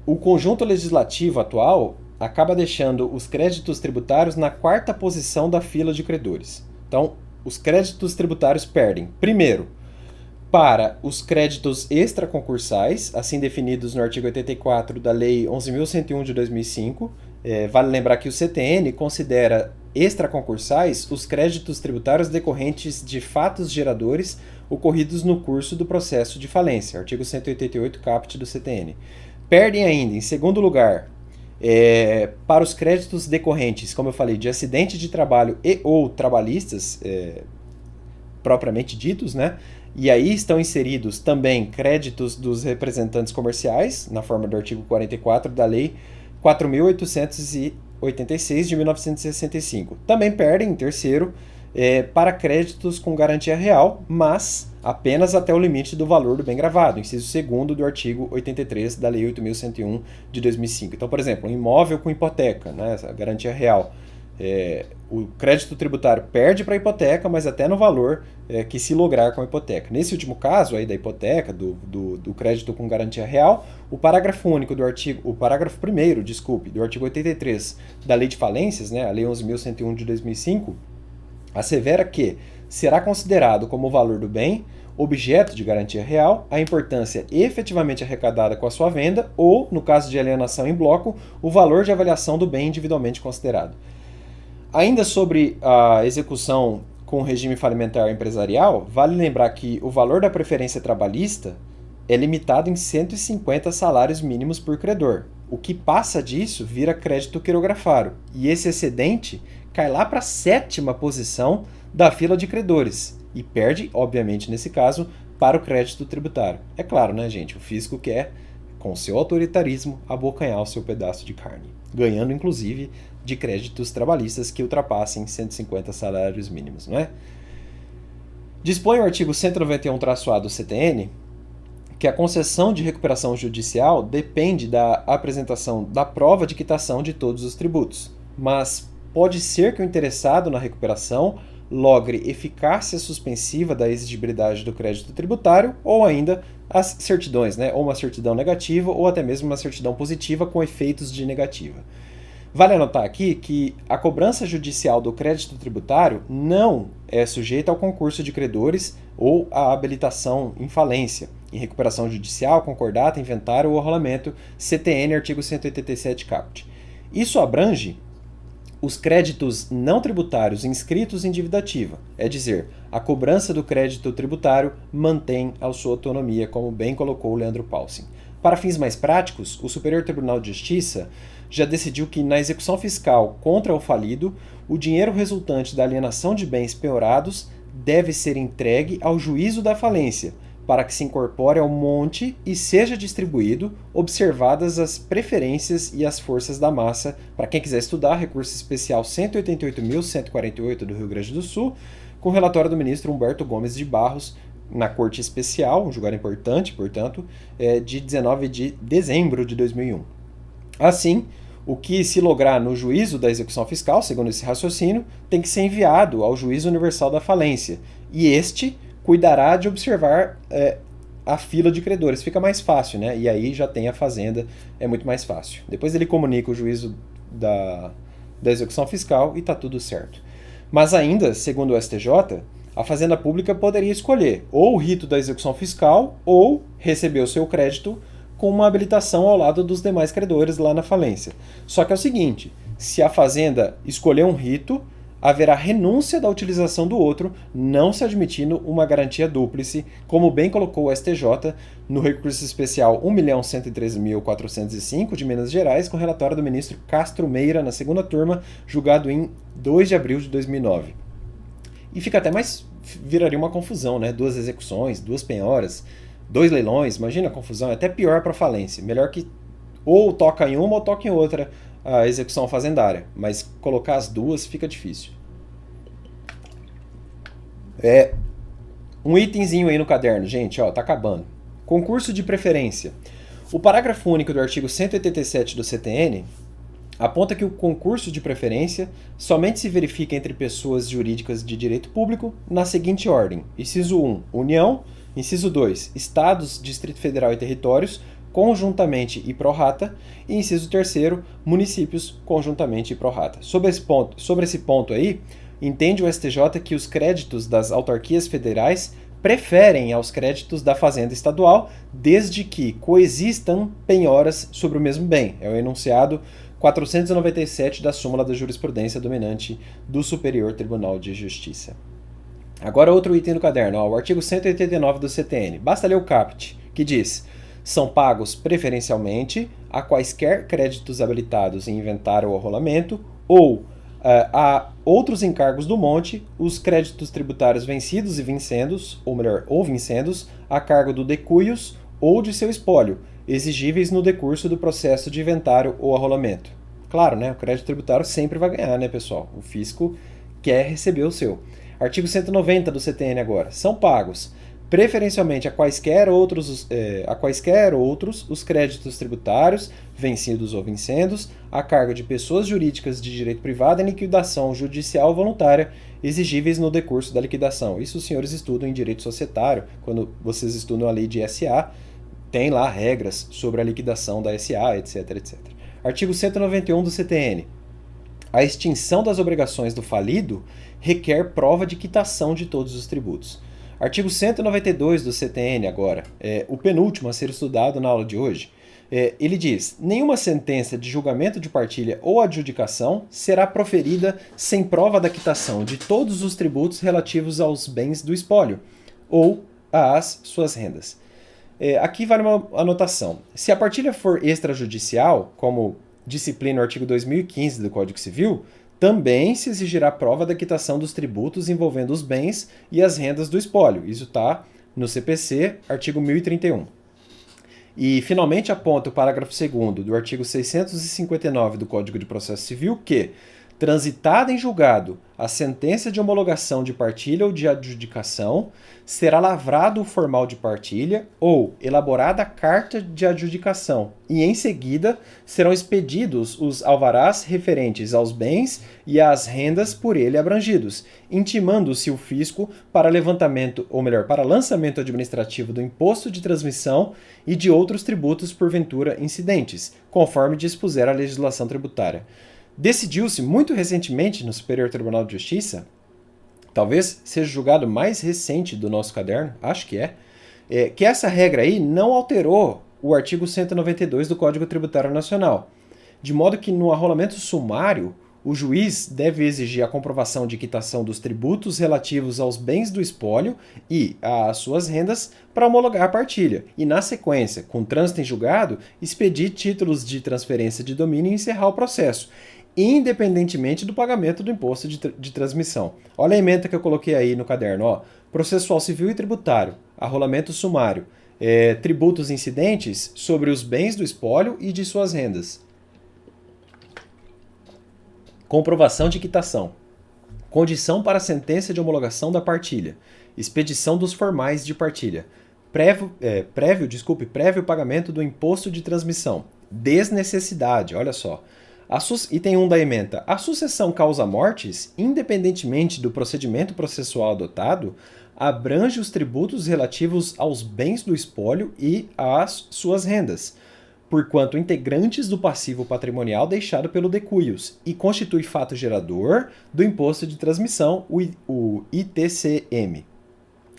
o conjunto legislativo atual acaba deixando os créditos tributários na 4ª posição da fila de credores. Então, os créditos tributários perdem, primeiro, para os créditos extraconcursais, assim definidos no artigo 84 da Lei 11.101 de 2005, Vale lembrar que o CTN considera extraconcursais os créditos tributários decorrentes de fatos geradores ocorridos no curso do processo de falência, artigo 188 caput do CTN. Perdem ainda, em segundo lugar, para os créditos decorrentes, como eu falei, de acidente de trabalho e ou trabalhistas, propriamente ditos, né? E aí estão inseridos também créditos dos representantes comerciais, na forma do artigo 44 da Lei 4.886 de 1965. Também perdem, em terceiro, para créditos com garantia real, mas apenas até o limite do valor do bem gravado, inciso 2º do artigo 83 da Lei 8.101 de 2005. Então, por exemplo, um imóvel com hipoteca, né, essa garantia real, o crédito tributário perde para a hipoteca, mas até no valor que se lograr com a hipoteca. Nesse último caso aí da hipoteca, do crédito com garantia real, o parágrafo único do artigo, o parágrafo 1º, desculpe, do artigo 83 da Lei de Falências, né, a Lei 11.101 de 2005, assevera que será considerado como o valor do bem objeto de garantia real a importância efetivamente arrecadada com a sua venda ou, no caso de alienação em bloco, o valor de avaliação do bem individualmente considerado. Ainda sobre a execução com regime falimentar empresarial, vale lembrar que o valor da preferência trabalhista é limitado em 150 salários mínimos por credor. O que passa disso vira crédito quirografário, e esse excedente cai lá para a 7ª posição da fila de credores, e perde, obviamente, nesse caso, para o crédito tributário. É claro, né, gente? O fisco quer, com seu autoritarismo, abocanhar o seu pedaço de carne, ganhando, inclusive, de créditos trabalhistas que ultrapassem 150 salários mínimos, não é? Dispõe o artigo 191-A do CTN que a concessão de recuperação judicial depende da apresentação da prova de quitação de todos os tributos, mas pode ser que o interessado na recuperação logre eficácia suspensiva da exigibilidade do crédito tributário ou ainda as certidões, né? Ou uma certidão negativa ou até mesmo uma certidão positiva com efeitos de negativa. Vale anotar aqui que a cobrança judicial do crédito tributário não é sujeita ao concurso de credores ou à habilitação em falência, em recuperação judicial, concordata, inventário ou arrolamento, CTN, artigo 187 caput. Isso abrange os créditos não tributários inscritos em dívida ativa, é dizer, a cobrança do crédito tributário mantém a sua autonomia, como bem colocou o Leandro Paulsen. Para fins mais práticos, o Superior Tribunal de Justiça já decidiu que, na execução fiscal contra o falido, o dinheiro resultante da alienação de bens penhorados deve ser entregue ao juízo da falência, para que se incorpore ao monte e seja distribuído, observadas as preferências e as forças da massa. Para quem quiser estudar, recurso especial 188.148 do Rio Grande do Sul, com relatório do ministro Humberto Gomes de Barros, na Corte Especial, um julgado importante, portanto, de 19 de dezembro de 2001. Assim, o que se lograr no juízo da execução fiscal, segundo esse raciocínio, tem que ser enviado ao juízo universal da falência, e este cuidará de observar a fila de credores. Fica mais fácil, né? E aí já tem a fazenda, é muito mais fácil. Depois ele comunica o juízo da execução fiscal e está tudo certo. Mas ainda, segundo o STJ, a Fazenda Pública poderia escolher ou o rito da execução fiscal ou receber o seu crédito com uma habilitação ao lado dos demais credores lá na falência. Só que é o seguinte, se a Fazenda escolher um rito, haverá renúncia da utilização do outro, não se admitindo uma garantia dúplice, como bem colocou o STJ no recurso especial 1.113.405 de Minas Gerais, com relatório do ministro Castro Meira, na segunda turma, julgado em 2 de abril de 2009. E fica até mais, viraria uma confusão, né? 2 execuções, 2 penhoras, 2 leilões, imagina a confusão, é até pior para a falência. Melhor que ou toca em uma ou toca em outra a execução fazendária, mas colocar as duas fica difícil. Um itemzinho aí no caderno, gente, ó, tá acabando. Concurso de preferência. O parágrafo único do artigo 187 do CTN aponta que o concurso de preferência somente se verifica entre pessoas jurídicas de direito público na seguinte ordem: inciso 1, União; inciso 2, Estados, Distrito Federal e Territórios, conjuntamente e pro rata; e inciso 3, municípios, conjuntamente e pro rata. Sobre esse ponto aí, entende o STJ que os créditos das autarquias federais preferem aos créditos da Fazenda Estadual, desde que coexistam penhoras sobre o mesmo bem. É o enunciado 497 da súmula da jurisprudência dominante do Superior Tribunal de Justiça. Agora outro item do caderno, ó, o artigo 189 do CTN. Basta ler o caput, que diz: são pagos preferencialmente a quaisquer créditos habilitados em inventário ou rolamento ou a outros encargos do monte, os créditos tributários vencidos e vincendos, ou melhor, ou vincendos, a cargo do decuius ou de seu espólio, exigíveis no decurso do processo de inventário ou arrolamento. Claro, né? O crédito tributário sempre vai ganhar, né, pessoal? O fisco quer receber o seu. Artigo 190 do CTN agora. São pagos preferencialmente a quaisquer outros os créditos tributários, vencidos ou vincendos, a cargo de pessoas jurídicas de direito privado em liquidação judicial voluntária, exigíveis no decurso da liquidação. Isso os senhores estudam em direito societário, quando vocês estudam a lei de SA, tem lá regras sobre a liquidação da SA, etc, etc. Artigo 191 do CTN. A extinção das obrigações do falido requer prova de quitação de todos os tributos. Artigo 192 do CTN agora, o penúltimo a ser estudado na aula de hoje. Ele diz: nenhuma sentença de julgamento de partilha ou adjudicação será proferida sem prova da quitação de todos os tributos relativos aos bens do espólio ou às suas rendas. Aqui vale uma anotação. Se a partilha for extrajudicial, como disciplina o artigo 2015 do Código Civil, também se exigirá prova da quitação dos tributos envolvendo os bens e as rendas do espólio. Isso está no CPC, artigo 1031. E, finalmente, aponta o parágrafo 2º do artigo 659 do Código de Processo Civil que, transitada em julgado a sentença de homologação de partilha ou de adjudicação, será lavrado o formal de partilha ou elaborada a carta de adjudicação e, em seguida, serão expedidos os alvarás referentes aos bens e às rendas por ele abrangidos, intimando-se o fisco para levantamento, ou melhor, para lançamento administrativo do imposto de transmissão e de outros tributos porventura incidentes, conforme dispuser a legislação tributária. Decidiu-se muito recentemente no Superior Tribunal de Justiça, talvez seja o julgado mais recente do nosso caderno, acho que que essa regra aí não alterou o artigo 192 do Código Tributário Nacional, de modo que no arrolamento sumário, o juiz deve exigir a comprovação de quitação dos tributos relativos aos bens do espólio e às suas rendas para homologar a partilha, e na sequência, com trânsito em julgado, expedir títulos de transferência de domínio e encerrar o processo, independentemente do pagamento do imposto de transmissão. Olha a ementa que eu coloquei aí no caderno, ó. Processual civil e tributário, arrolamento sumário, tributos incidentes sobre os bens do espólio e de suas rendas. Comprovação de quitação. Condição para a sentença de homologação da partilha. Expedição dos formais de partilha. Prévio pagamento do imposto de transmissão. Desnecessidade, olha só. Item 1 da ementa. A sucessão causa-mortes, independentemente do procedimento processual adotado, abrange os tributos relativos aos bens do espólio e às suas rendas, porquanto integrantes do passivo patrimonial deixado pelo decuius, e constitui fato gerador do imposto de transmissão, o ITCM.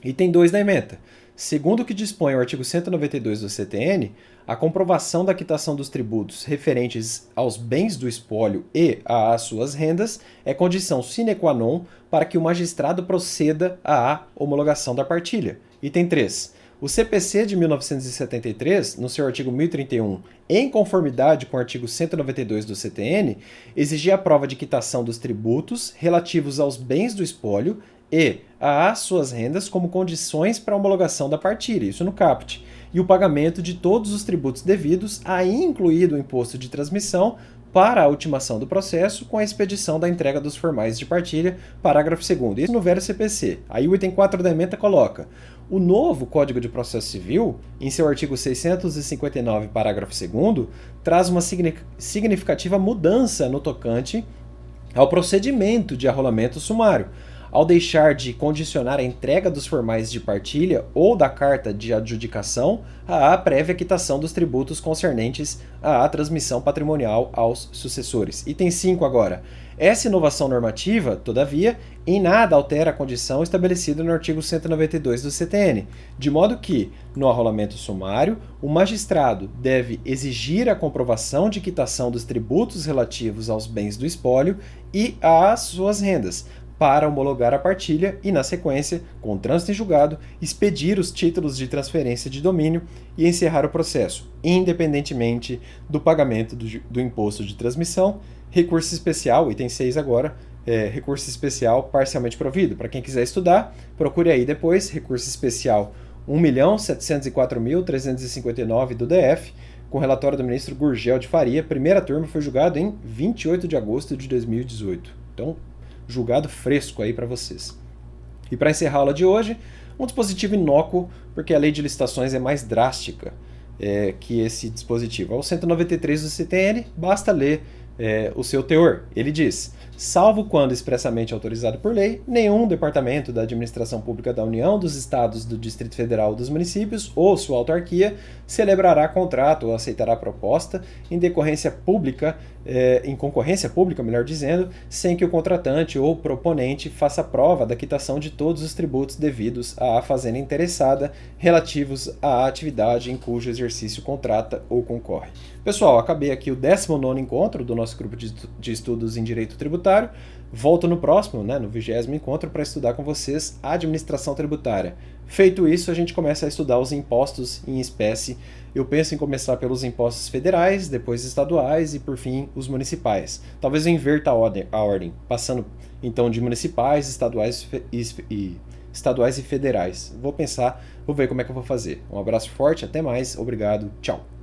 Item 2 da ementa. Segundo o que dispõe o artigo 192 do CTN, a comprovação da quitação dos tributos referentes aos bens do espólio e às suas rendas é condição sine qua non para que o magistrado proceda à homologação da partilha. Item 3. O CPC de 1973, no seu artigo 1031, em conformidade com o artigo 192 do CTN, exigia a prova de quitação dos tributos relativos aos bens do espólio e às suas rendas como condições para a homologação da partilha, isso no caput, e o pagamento de todos os tributos devidos, aí incluído o imposto de transmissão, para a ultimação do processo com a expedição da entrega dos formais de partilha, parágrafo 2º. Isso no velho CPC. Aí o item 4 da ementa coloca: o novo Código de Processo Civil, em seu artigo 659, parágrafo 2º, traz uma significativa mudança no tocante ao procedimento de arrolamento sumário, ao deixar de condicionar a entrega dos formais de partilha ou da carta de adjudicação à prévia quitação dos tributos concernentes à transmissão patrimonial aos sucessores. Item 5 agora. Essa inovação normativa, todavia, em nada altera a condição estabelecida no artigo 192 do CTN, de modo que, no arrolamento sumário, o magistrado deve exigir a comprovação de quitação dos tributos relativos aos bens do espólio e às suas rendas, para homologar a partilha e, na sequência, com trânsito em julgado, expedir os títulos de transferência de domínio e encerrar o processo, independentemente do pagamento do imposto de transmissão. Recurso especial, item 6 agora, recurso especial parcialmente provido. Para quem quiser estudar, procure aí depois, recurso especial 1.704.359 do DF, com relatório do ministro Gurgel de Faria. Primeira turma foi julgado em 28 de agosto de 2018. Então, julgado fresco aí para vocês. E para encerrar a aula de hoje, um dispositivo inócuo, porque a lei de licitações é mais drástica que esse dispositivo. Ao 193 do CTN, basta ler o seu teor. Ele diz: salvo quando expressamente autorizado por lei, nenhum departamento da administração pública da União, dos Estados, do Distrito Federal ou dos municípios, ou sua autarquia, celebrará contrato ou aceitará proposta em decorrência pública, em concorrência pública, melhor dizendo, sem que o contratante ou proponente faça prova da quitação de todos os tributos devidos à fazenda interessada relativos à atividade em cujo exercício contrata ou concorre. Pessoal, acabei aqui o 19º encontro do nosso grupo de estudos em Direito Tributário. Volto no próximo, no 20º encontro, para estudar com vocês a administração tributária. Feito isso, a gente começa a estudar os impostos em espécie. Eu penso em começar pelos impostos federais, depois estaduais e, por fim, os municipais. Talvez eu inverta a ordem, passando então de municipais, estaduais e federais. Vou ver como é que eu vou fazer. Um abraço forte, até mais, obrigado, tchau.